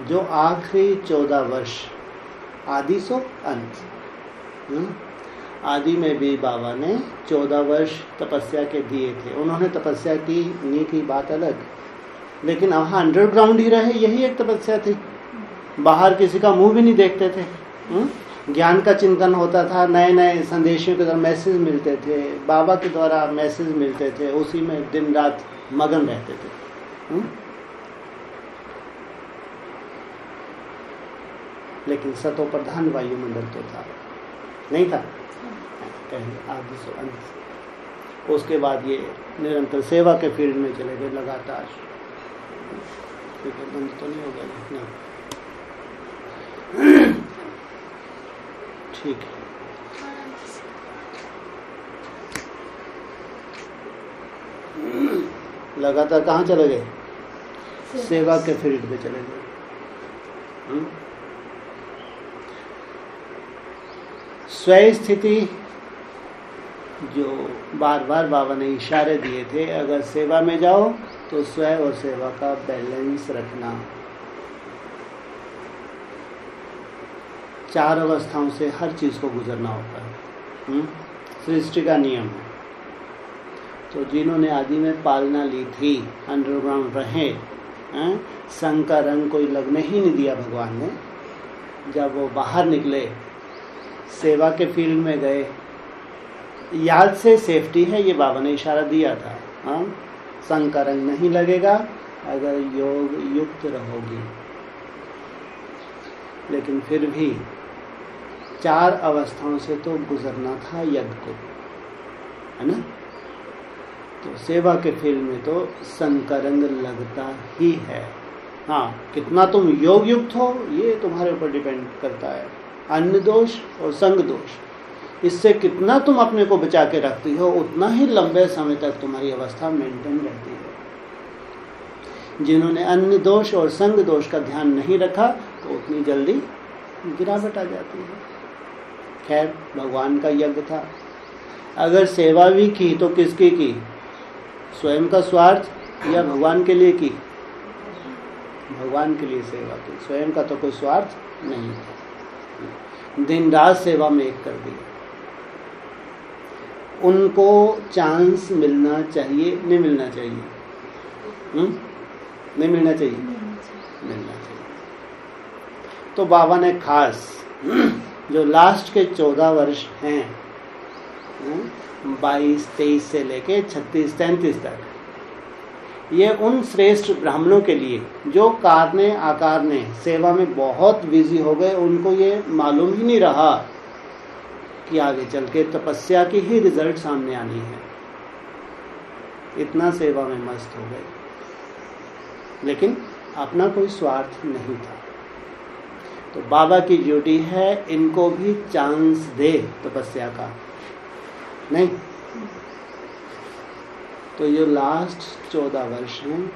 जो आखिरी 14 वर्ष, आदि सो अंत। आदि में भी बाबा ने 14 वर्ष तपस्या के दिए थे। उन्होंने तपस्या की, नी की बात अलग, लेकिन वहाँ अंडरग्राउंड ही रहे, यही एक तपस्या थी। बाहर किसी का मुंह भी नहीं देखते थे। ज्ञान का चिंतन होता था, नए नए संदेशों के द्वारा मैसेज मिलते थे, बाबा के द्वारा मैसेज मिलते थे, उसी में दिन रात मगन रहते थे। लेकिन सतो प्रधान वायुमंडल तो था नहीं था? कहीं आदि से अंत। उसके बाद ये निरंतर सेवा के फील्ड में चले गए लगातार। बंद तो नहीं हो गया? नहीं, ठीक है। लगातार कहाँ चले गए? सेवा के फील्ड में चले गए। स्वयं स्थिति जो बार बार बाबा ने इशारे दिए थे, अगर सेवा में जाओ तो स्वयं और सेवा का बैलेंस रखना। 4 अवस्थाओं से हर चीज को गुजरना होता है, सृष्टि का नियम है। तो जिन्होंने आदि में पालना ली थी, अंडरग्राउंड रहे, संग का रंग कोई लगने ही नहीं दिया भगवान ने। जब वो बाहर निकले, सेवा के फील्ड में गए, याद से सेफ्टी है, ये बाबा ने इशारा दिया था। संग का रंग नहीं लगेगा अगर योग युक्त रहोगी। लेकिन फिर भी 4 अवस्थाओं से तो गुजरना था यज्ञ को, है ना? तो सेवा के फील्ड में तो संग का रंग लगता ही है। हाँ, कितना तुम योग युक्त हो ये तुम्हारे ऊपर डिपेंड करता है। अन्न दोष और संग दोष, इससे कितना तुम अपने को बचा के रखती हो, उतना ही लंबे समय तक तुम्हारी अवस्था मेंटेन रहती है। जिन्होंने अन्न दोष और संग दोष का ध्यान नहीं रखा तो उतनी जल्दी गिरावट आ जाती है। खैर, भगवान का यज्ञ था। अगर सेवा भी की तो किसकी की? स्वयं का स्वार्थ या भगवान के लिए की? भगवान के लिए सेवा की, स्वयं का तो कोई स्वार्थ नहीं था। दिन रात सेवा में एक कर दिया। उनको चांस मिलना चाहिए, नहीं मिलना चाहिए? नहीं मिलना चाहिए। मिलना चाहिए। तो बाबा ने खास जो लास्ट के 14 वर्ष हैं, 22, 23 से लेके 36, 33 तक, ये उन श्रेष्ठ ब्राह्मणों के लिए जो कारने आकारने सेवा में बहुत बिजी हो गए, उनको ये मालूम ही नहीं रहा कि आगे चल के तपस्या की ही रिजल्ट सामने आनी है, इतना सेवा में मस्त हो गए। लेकिन अपना कोई स्वार्थ नहीं था। तो बाबा की ड्यूटी है इनको भी चांस दे तपस्या का, नहीं तो ये लास्ट 14 वर्ष हैं,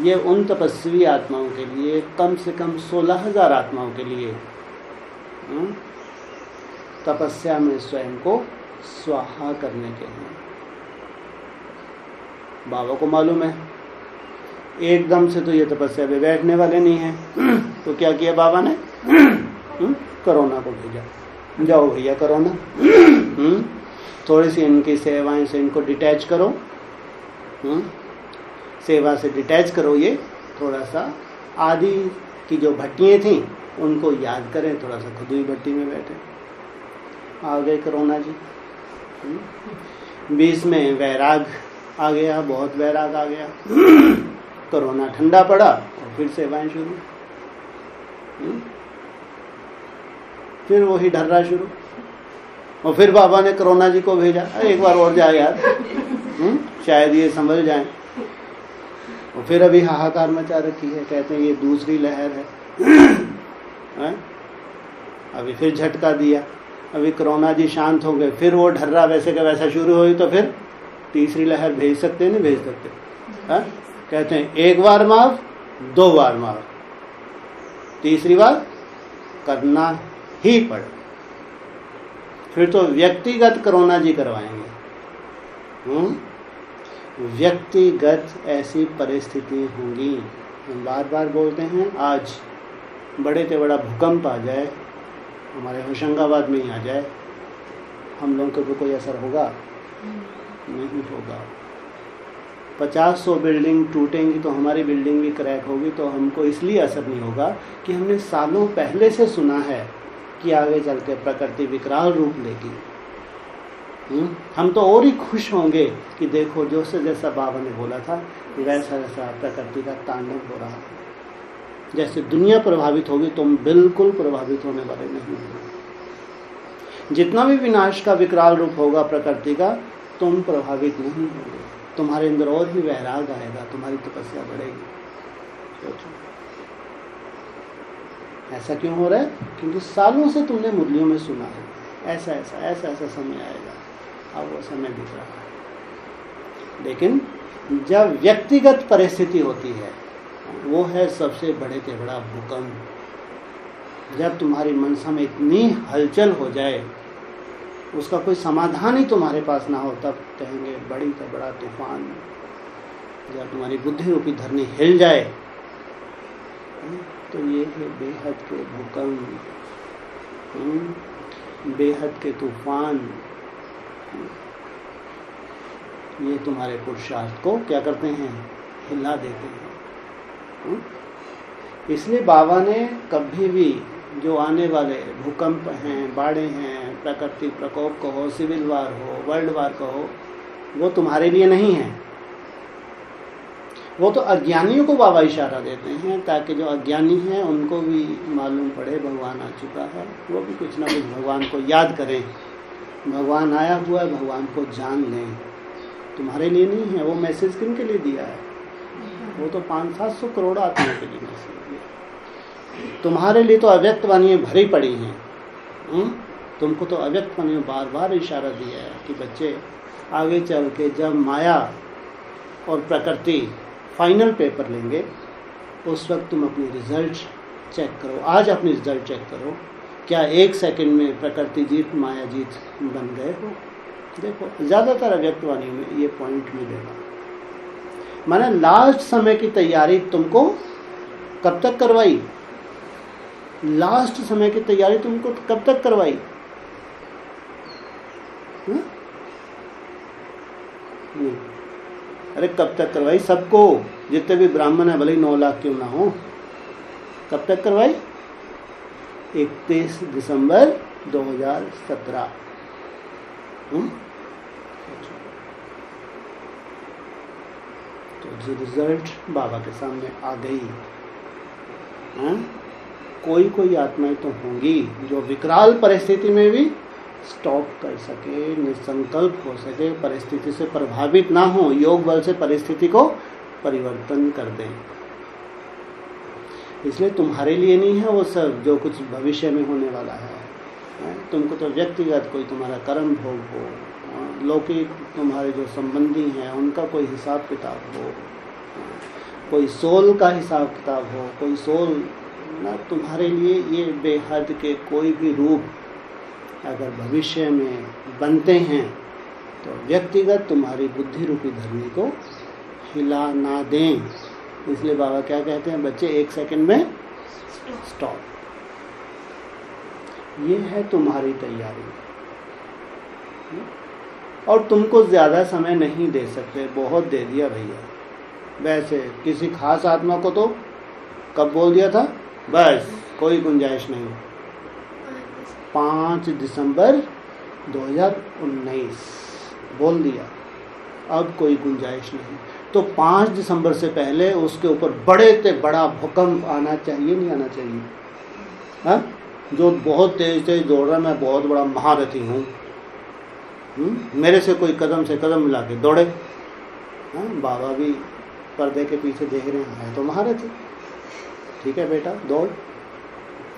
ये उन तपस्वी आत्माओं के लिए, कम से कम 16,000 आत्माओं के लिए तपस्या में स्वयं को स्वाहा करने के हैं। बाबा को मालूम है एकदम से तो ये तपस्या पे बैठने वाले नहीं हैं। तो क्या किया बाबा ने? कोरोना को भेजा, जाओ भैया कोरोना, थोड़ी सी इनकी सेवाएं से इनको डिटैच करो, सेवा से डिटैच करो, ये थोड़ा सा आदि की जो भट्टियाँ थी उनको याद करें, थोड़ा सा खुद ही भट्टी में बैठे। आ गए कोरोना जी, बीच में वैराग आ गया, बहुत वैराग आ गया, कोरोना ठंडा पड़ा और फिर सेवाएं शुरू, फिर वही ढर्रा शुरू, और फिर बाबा ने कोरोना जी को भेजा, एक बार और जाए यार, शायद ये संभल जाए। और फिर अभी हाहाकार मचा रखी है, कहते हैं ये दूसरी लहर है, अभी फिर झटका दिया, अभी कोरोना जी शांत हो गए, फिर वो ढर्रा वैसे का वैसा शुरू हुई, तो फिर तीसरी लहर भेज सकते नहीं भेज सकते? है? कहते हैं एक बार माफ, 2 बार माफ, तीसरी बार करना ही पड़े। फिर तो व्यक्तिगत कोरोना जी करवाएंगे। व्यक्तिगत ऐसी परिस्थिति होंगी। हम बार बार बोलते हैं, आज बड़े से बड़ा भूकंप आ जाए, हमारे होशंगाबाद में ही आ जाए, हम लोगों के ऊपर कोई असर होगा? नहीं होगा। 50-100 बिल्डिंग टूटेंगी तो हमारी बिल्डिंग भी क्रैक होगी, तो हमको इसलिए असर नहीं होगा कि हमने सालों पहले से सुना है कि आगे चल के प्रकृति विकराल रूप लेगी। हम तो और ही खुश होंगे कि देखो जो से जैसा बाबा ने बोला था वैसा वैसा प्रकृति का तांडव हो रहा है। जैसे दुनिया प्रभावित होगी, तुम बिल्कुल प्रभावित होने वाले नहीं हो। जितना भी विनाश का विकराल रूप होगा प्रकृति का, तुम प्रभावित नहीं होगे, तुम्हारे अंदर और ही वैराग आएगा, तुम्हारी तपस्या बढ़ेगी। सोचो ऐसा क्यों हो रहा है? क्योंकि सालों से तुमने मुरलियों में सुना है ऐसा ऐसा ऐसा ऐसा समय आएगा, अब वो समय दिख रहा है। लेकिन जब व्यक्तिगत परिस्थिति होती है, वो है सबसे बड़े से बड़ा भूकंप। जब तुम्हारी मनसा में इतनी हलचल हो जाए, उसका कोई समाधान ही तुम्हारे पास ना हो, तब कहेंगे बड़ी से बड़ा तूफान। जब तुम्हारी बुद्धि रूपी धरनी हिल जाए, तो ये है बेहद के भूकंप, बेहद के तूफान। ये तुम्हारे पुरुषार्थ को क्या करते हैं? हिला देते हैं। इसलिए बाबा ने कभी भी जो आने वाले भूकंप हैं, बाढ़ें हैं, प्रकृति प्रकोप कहो, सिविल वार हो, वर्ल्ड वार कहो, वो तुम्हारे लिए नहीं है। वो तो अज्ञानियों को बाबा इशारा देते हैं, ताकि जो अज्ञानी हैं उनको भी मालूम पड़े भगवान आ चुका है, वो भी कुछ ना कुछ भगवान को याद करें। भगवान आया हुआ है, भगवान को जान लें। तुम्हारे लिए नहीं है वो मैसेज, किन के लिए दिया है? वो तो 500-700 करोड़ आत्माओं के लिए मैसेज दिया। तुम्हारे लिए तो अव्यक्त वाणियाँ भरी पड़ी हैं। तुमको तो अव्यक्त वाणियों बार बार इशारा दिया है कि बच्चे आगे चल के जब माया और प्रकृति फाइनल पेपर लेंगे, उस वक्त तुम अपनी रिजल्ट चेक करो। आज अपनी रिजल्ट चेक करो, क्या 1 सेकंड में प्रकृति जीत माया जीत बन गए हो? देखो ज़्यादातर अव्यक्त वाणियों में ये पॉइंट मिलेगा। मैंने लास्ट समय की तैयारी तुमको कब तक करवाई? लास्ट समय की तैयारी तुमको कब तक करवाई? अरे कब तक करवाई? सबको, जितने भी ब्राह्मण है, भले ही 9 लाख क्यों ना हो, कब तक करवाई? 31 दिसंबर 2017। तो रिजल्ट बाबा के सामने आ गई। कोई आत्माएं तो होंगी जो विकराल परिस्थिति में भी स्टॉप कर सके, निसंकल्प हो सके, परिस्थिति से प्रभावित ना हो, योग बल से परिस्थिति को परिवर्तन कर दें। इसलिए तुम्हारे लिए नहीं है वो सब जो कुछ भविष्य में होने वाला है। तुमको तो व्यक्तिगत कोई तुम्हारा कर्म भोग हो, लौकिक तुम्हारे जो संबंधी हैं उनका कोई हिसाब किताब हो, कोई सोल का हिसाब किताब हो, कोई सोल ना, तुम्हारे लिए ये बेहद के कोई भी रूप अगर भविष्य में बनते हैं तो व्यक्तिगत तुम्हारी बुद्धि रूपी धरनी को हिला ना दें। इसलिए बाबा क्या कहते हैं, बच्चे 1 सेकंड में स्टॉप। ये है तुम्हारी तैयारी। और तुमको ज्यादा समय नहीं दे सकते, बहुत दे दिया भैया। वैसे किसी खास आत्मा को तो कब बोल दिया था, बस कोई गुंजाइश नहीं। 5 दिसंबर 2019 बोल दिया, अब कोई गुंजाइश नहीं। तो 5 दिसंबर से पहले उसके ऊपर बड़े से बड़ा भूकंप आना चाहिए, नहीं आना चाहिए? हाँ, जो बहुत तेज तेज दौड़ रहा है, मैं बहुत बड़ा महारथी हूँ, मेरे से कोई कदम से कदम मिला के दौड़े। हाँ, बाबा भी पर्दे के पीछे देख रहे हैं, तो महारथी। ठीक है बेटा, दौड़।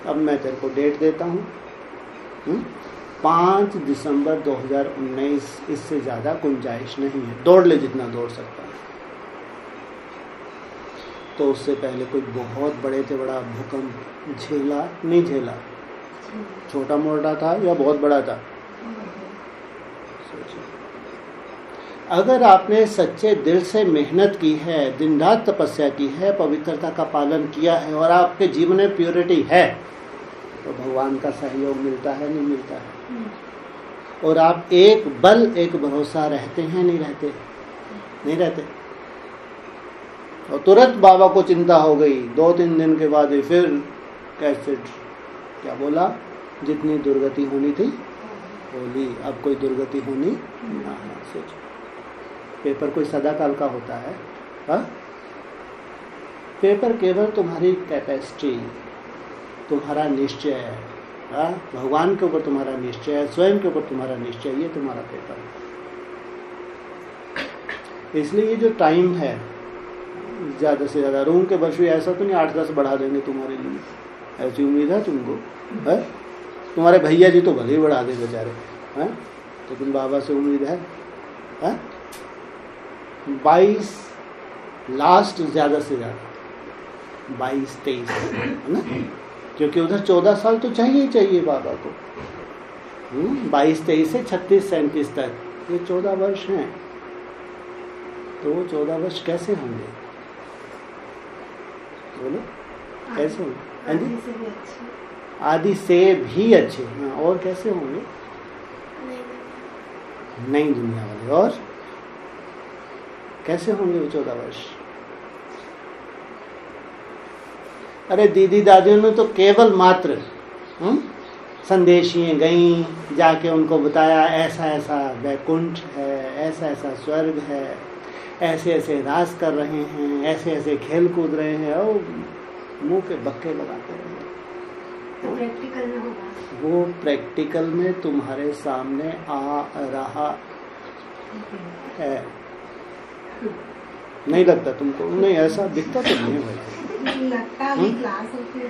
अब मैं तेरे को डेट देता हूँ, 5 दिसंबर 2019, इससे ज्यादा गुंजाइश नहीं है। दौड़ ले जितना दौड़ सकता है। तो उससे पहले कोई बहुत बड़े से बड़ा भूकंप झेला, नहीं झेला? छोटा मोटा था या बहुत बड़ा था? अगर आपने सच्चे दिल से मेहनत की है, दिन रात तपस्या की है, पवित्रता का पालन किया है और आपके जीवन में प्योरिटी है, तो भगवान का सहयोग मिलता है, नहीं मिलता है? और आप एक बल एक भरोसा रहते हैं, नहीं रहते? नहीं रहते। और तुरंत बाबा को चिंता हो गई 2-3 दिन के बाद ही, फिर कैसे क्या बोला, जितनी दुर्गति होनी थी होली, अब कोई दुर्गति होनी ना। सोचो, पेपर कोई सदा काल का होता है? हा? पेपर केवल तुम्हारी कैपेसिटी, तुम्हारा निश्चय है। हा? भगवान के ऊपर तुम्हारा निश्चय है, स्वयं के ऊपर तुम्हारा निश्चय, ये तुम्हारा पेपर है। इसलिए ये जो टाइम है, ज्यादा से ज्यादा रूम के वर्ष भी ऐसा तो नहीं 8-10 बढ़ा देंगे तुम्हारे लिए, ऐसी उम्मीद है तुमको? है? तुम्हारे भैया जी तो भले ही बढ़ा दे बेचारे, हैं? तो तुम बाबा से उम्मीद है? 22 लास्ट, ज्यादा से ज्यादा 22-23, है ना? क्योंकि उधर 14 साल तो चाहिए ही चाहिए बाबा को। 22-23 से 36-37 तक ये 14 वर्ष हैं। तो वो 14 वर्ष कैसे होंगे? बोलो कैसे होंगे? आदि से भी अच्छे। हाँ, और कैसे होंगे? नई दुनिया वाले। और कैसे होंगे वो 14 वर्ष? अरे दीदी दादियों ने तो केवल मात्र संदेशियां गईं, जाके उनको बताया ऐसा ऐसा वैकुंठ है, ऐसा ऐसा स्वर्ग है, ऐसे ऐसे राज कर रहे हैं, ऐसे ऐसे खेल कूद रहे हैं, और मुंह के बक्के लगाते रहे। तो प्रैक्टिकल में होगा? वो प्रैक्टिकल में तुम्हारे सामने आ रहा है। नहीं लगता तुमको? नहीं, ऐसा दिखता तो नहीं है भाई। लगता भी क्लास होती है।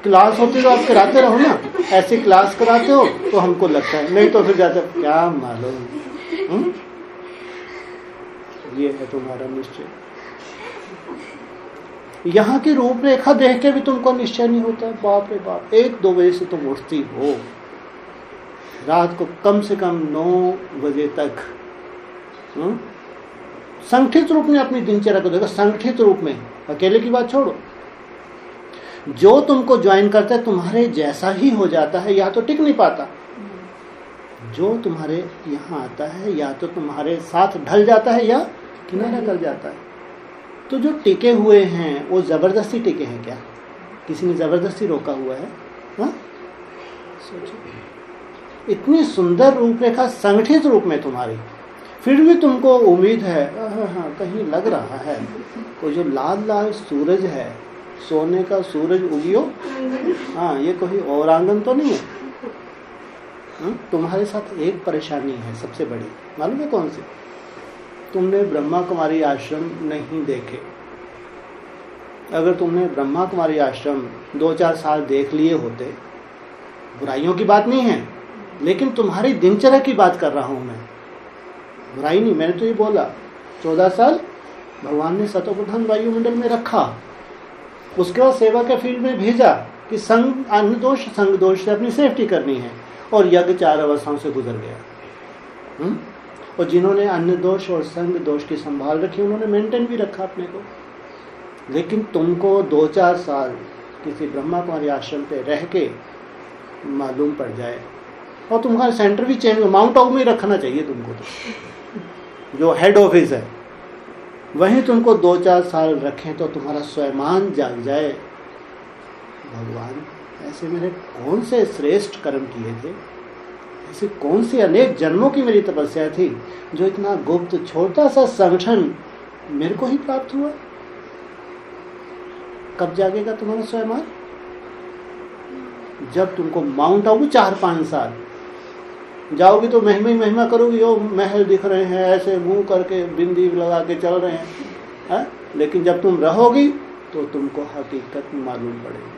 क्लास होती तो आप कराते रहो ना, ऐसे क्लास कराते हो तो हमको लगता है, नहीं तो फिर जाते क्या मालूम। ये है तुम्हारा निश्चय। यहाँ की रूपरेखा देख के भी तुमको निश्चय नहीं होता। बाप रे बाप, 1-2 बजे से तुम उठती हो, रात को कम से कम 9 बजे तक संगठित रूप में अपनी दिनचर्या को देखो। संगठित रूप में, अकेले की बात छोड़ो, जो तुमको ज्वाइन करता है तुम्हारे जैसा ही हो जाता है, या तो टिक नहीं पाता। जो तुम्हारे यहाँ आता है या तो तुम्हारे साथ ढल जाता है या किनारा कर जाता है। तो जो टिके हुए हैं वो जबरदस्ती टिके हैं क्या? किसी ने जबरदस्ती रोका हुआ है? हाँ, सोचो, इतनी सुंदर रूपरेखा संगठित रूप में तुम्हारी, फिर भी तुमको उम्मीद है हाँ कहीं लग रहा है वो जो लाल लाल सूरज है, सोने का सूरज उगियो, हाँ ये कोई और आंगन तो नहीं है? तुम्हारे साथ एक परेशानी है सबसे बड़ी, मालूम है कौन सी? तुमने ब्रह्मा कुमारी आश्रम नहीं देखे। अगर तुमने ब्रह्मा कुमारी आश्रम 2-4 साल देख लिए होते, बुराइयों की बात नहीं है, लेकिन तुम्हारी दिनचर्या की बात कर रहा हूं मैं, बुराई नहीं। मैंने तो ये बोला 14 साल भगवान ने सतोप्रधान वायुमंडल में रखा, उसके बाद सेवा के फील्ड में भेजा कि संग अन्न दोष संग दोष से अपनी सेफ्टी करनी है, और यज्ञ 4 अवस्थाओं से गुजर गया। और जिन्होंने अन्न दोष और संग दोष की संभाल रखी उन्होंने मेंटेन भी रखा अपने को। लेकिन तुमको 2-4 साल किसी ब्रह्मा कुमारी आश्रम पे रह के मालूम पड़ जाए, और तुम्हारा सेंटर भी चेंज, माउंट आबू में रखना चाहिए तुमको, तो जो हेड ऑफिस है वहीं तुमको 2-4 साल रखें तो तुम्हारा स्वयमान जाग जाए, भगवान ऐसे मेरे कौन से श्रेष्ठ कर्म किए थे, ऐसे कौन सी अनेक जन्मों की मेरी तपस्या थी जो इतना गुप्त छोटा सा संगठन मेरे को ही प्राप्त हुआ। कब जागेगा तुम्हारा स्वयमान? जब तुमको माउंट आबू 4-5 साल जाओगी तो महिमा ही महिमा करोगी, ओ महल दिख रहे हैं, ऐसे मुंह करके बिंदी लगा के चल रहे हैं, है? लेकिन जब तुम रहोगी तो तुमको हकीकत मालूम पड़ेगी।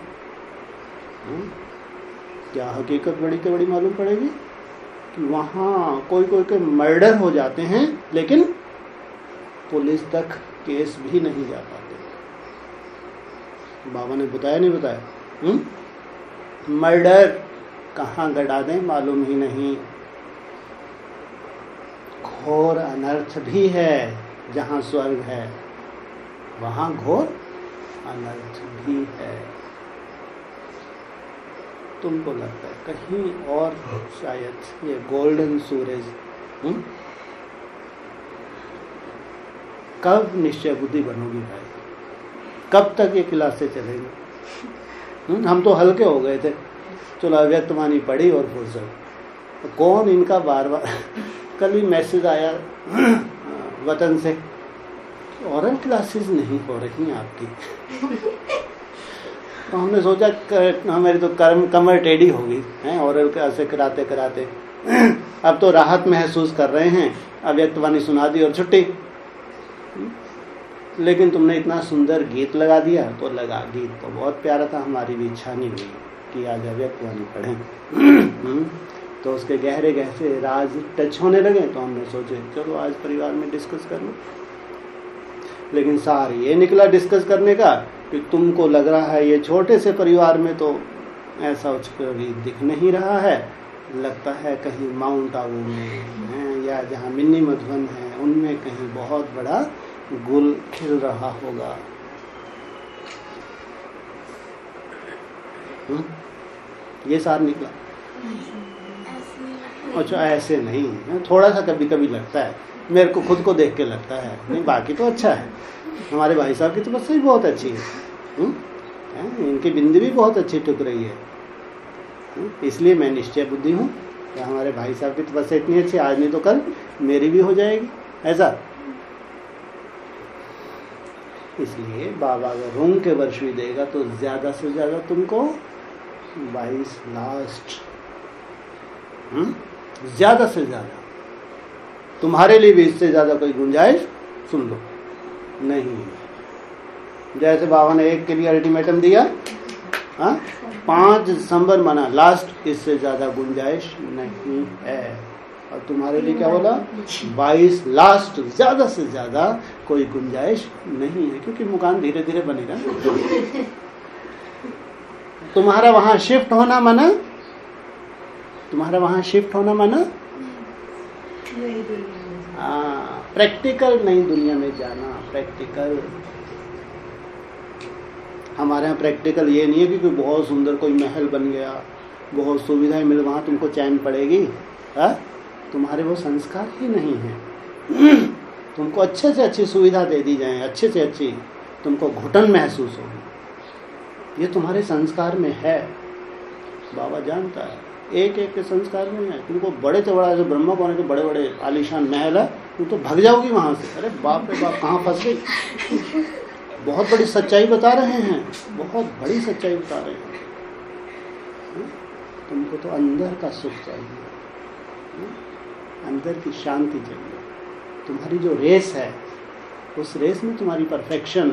क्या हकीकत बड़ी से बड़ी मालूम पड़ेगी? कि वहां कोई कोई के मर्डर हो जाते हैं लेकिन पुलिस तक केस भी नहीं जा पाते। बाबा ने बताया नहीं बताया? मर्डर कहाँ गड़ा दें मालूम ही नहीं। घोर अनर्थ भी है, जहाँ स्वर्ग है वहाँ घोर अनर्थ भी है। तुमको लगता है कहीं और शायद ये गोल्डन सूरज कब निश्चय बुद्धि बनोगी भाई? कब तक ये क्लासें चलेंगी? हम तो हल्के हो गए थे, चलो अव्यक्तवाणी पढ़ी और फुर्सत। तो कौन इनका बार बार कल भी मैसेज आया वतन से, ओरल क्लासेस नहीं हो रही आपकी। तो हमने सोचा हमारी तो कमर टेढ़ी होगी हैं ओरल क्लासे कराते कराते। अब तो राहत महसूस कर रहे हैं, अव्यक्तवाणी सुना दी और छुट्टी। लेकिन तुमने इतना सुंदर गीत लगा दिया तो लगा, गीत तो बहुत प्यारा था, हमारी भी इच्छा नहीं हुई कि आज अव्यक्तवाणी पढ़ें। तो उसके गहरे गहरे राज टच होने लगे, तो हमने सोचे चलो आज परिवार में डिस्कस कर लो। लेकिन सार ये निकला डिस्कस करने का कि तुमको लग रहा है ये छोटे से परिवार में तो ऐसा कुछ कभी दिख नहीं रहा है, लगता है कहीं माउंट आबू में या जहाँ मिनी मधुबन है उनमें कहीं बहुत बड़ा गुल खिल रहा होगा। ये सार निकला। अच्छा ऐसे नहीं, थोड़ा सा कभी कभी लगता है, मेरे को खुद को देख के लगता है, नहीं बाकी तो अच्छा है। हमारे भाई साहब की तो बस ही बहुत अच्छी है, इनकी बिंदी भी बहुत अच्छी टुक रही है, इसलिए मैं निश्चय बुद्धि हूँ। हमारे भाई साहब की तपस्या इतनी अच्छी, आज नहीं तो कल मेरी भी हो जाएगी ऐसा। इसलिए बाबा अगर रूम के वर्ष भी देगा तो ज्यादा से ज्यादा तुमको 22 लास्ट, ज्यादा से ज्यादा तुम्हारे लिए भी इससे ज्यादा कोई गुंजाइश सुन लो नहीं। जैसे बाबा ने एक के लिए अल्टीमेटम दिया, 5 दिसंबर मना लास्ट, इससे ज्यादा गुंजाइश नहीं है। और तुम्हारे लिए क्या बोला? 22 लास्ट, ज्यादा से ज्यादा कोई गुंजाइश नहीं है, क्योंकि मकान धीरे धीरे बनेगा। तुम्हारा वहां शिफ्ट होना मना, तुम्हारा वहां शिफ्ट होना मना प्रैक्टिकल नई दुनिया में जाना। प्रैक्टिकल हमारे यहाँ प्रैक्टिकल ये नहीं है कि कोई बहुत सुंदर कोई महल बन गया, बहुत सुविधाएं मिल, वहां तुमको चैन पड़ेगी। तुम्हारे वो संस्कार ही नहीं है। तुमको अच्छे से अच्छी सुविधा दे दी जाए, अच्छे से अच्छी, तुमको घुटन महसूस होगी। ये तुम्हारे संस्कार में है, बाबा जानता है, एक एक के संस्कार में है। तुमको बड़े से बड़ा जो ब्रह्मा को के बड़े बड़े आलीशान महल है, तुम तो भाग जाओगी वहां से। अरे बाप रे बाप, कहाँ फंस गई। बहुत बड़ी सच्चाई बता रहे हैं, बहुत बड़ी सच्चाई बता रहे हैं। तुमको तो अंदर का सुख चाहिए, अंदर की शांति चाहिए। तुम्हारी जो रेस है, उस रेस में तुम्हारी परफेक्शन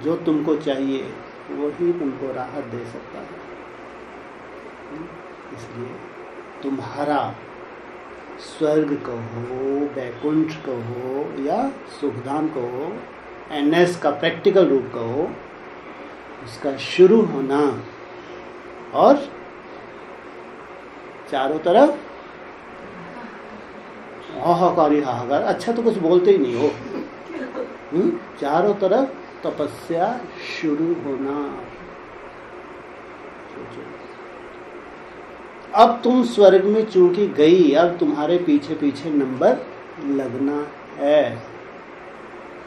जो तुमको चाहिए वही तुमको राहत दे सकता है। इसलिए तुम्हारा स्वर्ग कहो, वैकुंठ कहो या सुखधाम कहो, एनएस का प्रैक्टिकल रूप कहो, उसका शुरू होना और चारों तरफ हाहाकारी हाहाकार। अच्छा तो कुछ बोलते ही नहीं हो। चारों तरफ तपस्या शुरू होना। अब तुम स्वर्ग में चूंकि गई, अब तुम्हारे पीछे पीछे नंबर लगना है।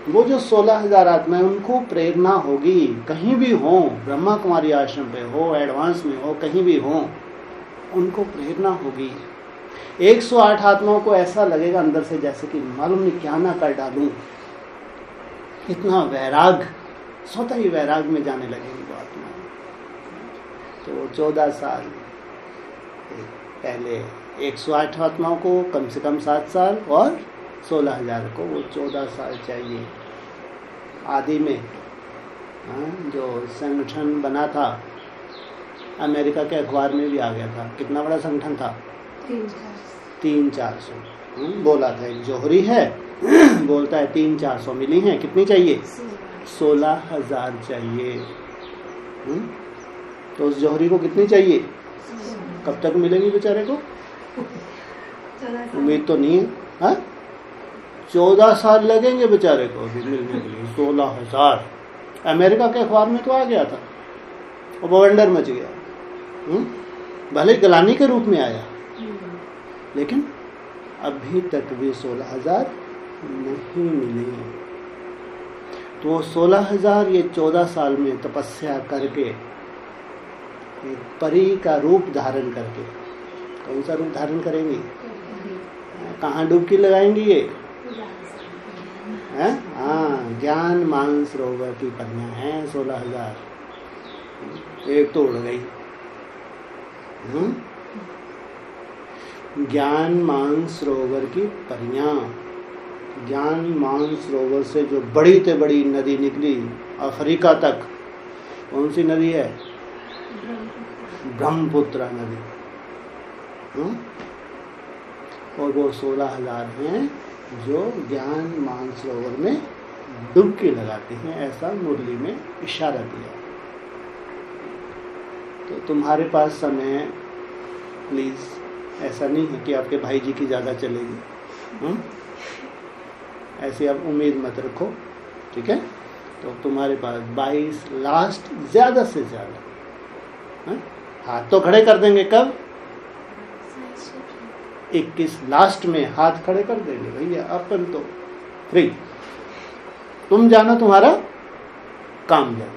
वो जो 16,000 आत्माएं, उनको प्रेरणा होगी, कहीं भी हो, ब्रह्मा कुमारी आश्रम पे हो, एडवांस में हो, कहीं भी हो, उनको प्रेरणा होगी। 108 आत्माओं को ऐसा लगेगा अंदर से जैसे कि मालूम नहीं क्या ना कर डालूं। इतना वैराग, स्वतः ही वैराग में जाने लगेगी वो आत्मा। तो 14 साल पहले 108 आत्माओं को कम से कम 7 साल और 16,000 को वो 14 साल चाहिए। आदि में जो संगठन बना था, अमेरिका के अखबार में भी आ गया था। कितना बड़ा संगठन था? 300-400 बोला था। एक जौहरी है बोलता है 300-400 मिली हैं, कितनी चाहिए? 16,000 चाहिए। तो उस जौहरी को कितनी चाहिए? कब तक मिलेगी बेचारे को? उम्मीद तो नहीं है। हाँ, 14 साल लगेंगे बेचारे को अभी मिलने के लिए 16,000। अमेरिका के अखबार में तो आ गया था और बवंडर मच गया। भले गलानी के रूप में आया, लेकिन अभी तक भी 16,000 नहीं मिले। तो 16,000 ये 14 साल में तपस्या करके, एक परी का रूप धारण करके, कौन सा रूप धारण करेंगी? कहाँ डुबकी लगाएंगी ये? हाँ, ज्ञान मानसरोवर की परियां हैं 16,000। एक तो उड़ गई। ज्ञान मानसरोवर की परियां, ज्ञान मानसरोवर से जो बड़ी से बड़ी नदी निकली अफ्रीका तक, कौन सी नदी है? ब्रह्मपुत्र नदी। और वो 16,000 हैं जो ज्ञान मानसरोवर में डुबकी लगाते हैं, ऐसा मुरली में इशारा दिया। तो तुम्हारे पास समय, प्लीज ऐसा नहीं है कि आपके भाई जी की ज़्यादा चलेगी। ऐसी आप उम्मीद मत रखो, ठीक है? तो तुम्हारे पास 22 लास्ट ज़्यादा से ज़्यादा। हाथ तो खड़े कर देंगे कब? 21 लास्ट में हाथ खड़े कर देंगे भैया, अपन तो फ्री। तुम जानो, तुम्हारा काम जानो।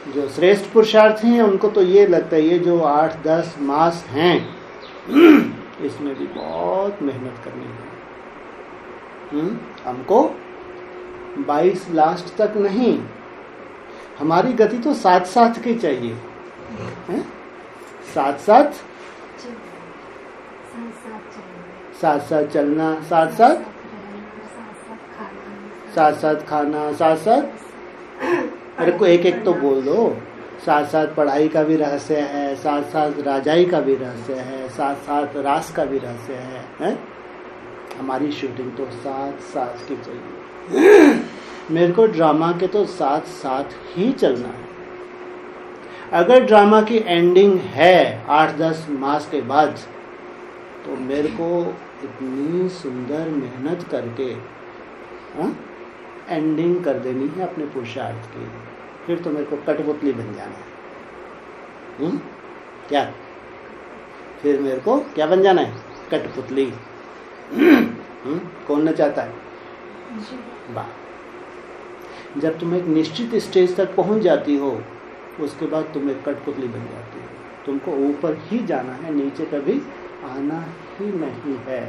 जो श्रेष्ठ पुरुषार्थी हैं उनको तो ये लगता है ये जो 8-10 मास हैं इसमें भी बहुत मेहनत करनी है। हमको 22 लास्ट तक नहीं, हमारी गति तो साथ की चाहिए। साथ चलना, साथ खाना, अरे को एक एक तो बोल दो। साथ पढ़ाई का भी रहस्य है, साथ राजाई का भी रहस्य है, साथ रास का भी रहस्य है? हमारी शूटिंग तो साथ की चाहिए। मेरे को ड्रामा के तो साथ ही चलना है। अगर ड्रामा की एंडिंग है 8-10 मास के बाद, तो मेरे को इतनी सुंदर मेहनत करके एंडिंग कर देनी है अपने पुरुषार्थ की। फिर तो मेरे को कठपुतली बन जाना है। क्या? फिर मेरे को क्या बन जाना है? कठपुतली। कौन न चाहता है? वाह, जब तुम एक निश्चित स्टेज तक पहुंच जाती हो, उसके बाद तुम एक कठपुतली बन जाती हो। तुमको ऊपर ही जाना है, नीचे कभी आना ही नहीं है।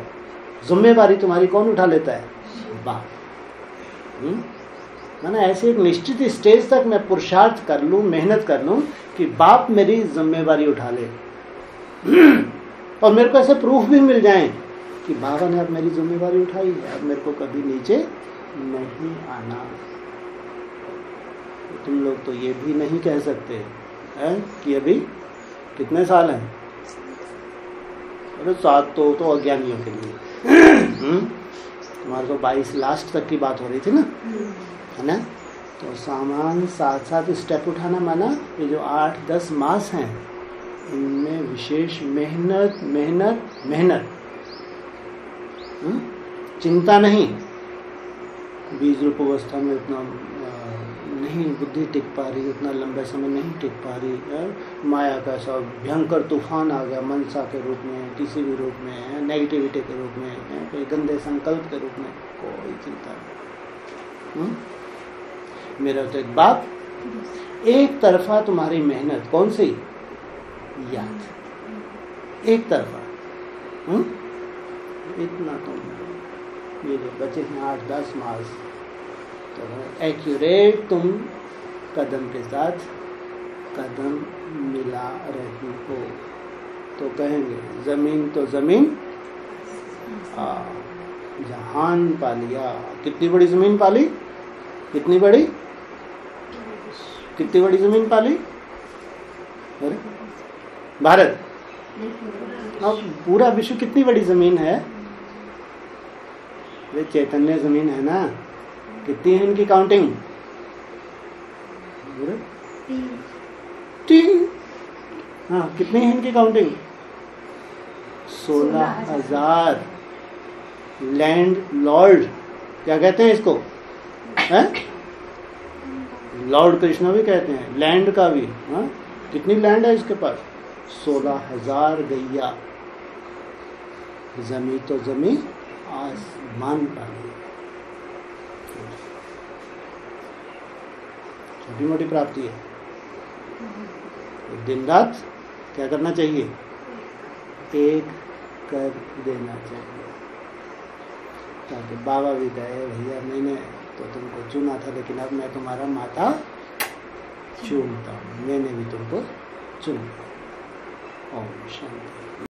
जिम्मेवारी तुम्हारी कौन उठा लेता है? बाप। माना ऐसे एक निश्चित स्टेज तक मैं पुरुषार्थ कर लूं, मेहनत कर लूं कि बाप मेरी जिम्मेवारी उठा ले और मेरे को ऐसे प्रूफ भी मिल जाए कि बाबा ने अब मेरी जिम्मेवारी उठाई है, अब मेरे को कभी नीचे नहीं आना। तुम लोग तो ये भी नहीं कह सकते हैं कि अभी कितने साल हैं? अरे 7 तो अज्ञानियों के लिए तुम्हारे को 22 लास्ट तक की बात हो रही थी ना, है ना? तो सामान 7 स्टेप उठाना माना ये जो 8-10 मास हैं इनमें विशेष मेहनत मेहनत मेहनत, चिंता नहीं। बीज रूप अवस्था में उतना नहीं बुद्धि टिक पा रही, उतना लंबे समय नहीं टिक पा रही। माया का सब भयंकर तूफान आ गया, मनसा के रूप में, किसी भी रूप में, नेगेटिविटी के रूप में, कोई गंदे संकल्प के रूप में, कोई चिंता नहीं। मेरा तो एक बात, एक तरफा तुम्हारी मेहनत कौन सी? याद, एक तरफा। इतना तुम ये जो बचे हैं 8-10 मास, तो एक्यूरेट तुम कदम के साथ कदम मिला रही हो। तो कहेंगे जमीन तो जमीन जहान पा लिया। कितनी बड़ी जमीन पाली? कितनी बड़ी? कितनी बड़ी जमीन पाली? भारत। अब पूरा विश्व कितनी बड़ी जमीन है? वे चैतन्य जमीन है ना। कितनी है इनकी काउंटिंग? 3। हाँ, कितनी है इनकी काउंटिंग? 16,000। लैंड लॉर्ड क्या कहते हैं इसको? है लॉर्ड कृष्ण भी कहते हैं, लैंड का भी। हाँ, कितनी लैंड है इसके पास? 16,000 गैया। जमी तो जमी, आसमान पानी। छोटी मोटी प्राप्ति है। दिन रात क्या करना चाहिए? एक कर देना चाहिए, ताकि बाबा भी कहे भैया मैंने तो तुमको चुना था, लेकिन अब मैं तुम्हारा माथा चूमता हूँ, मैंने भी तुमको चुना। ओम शांति।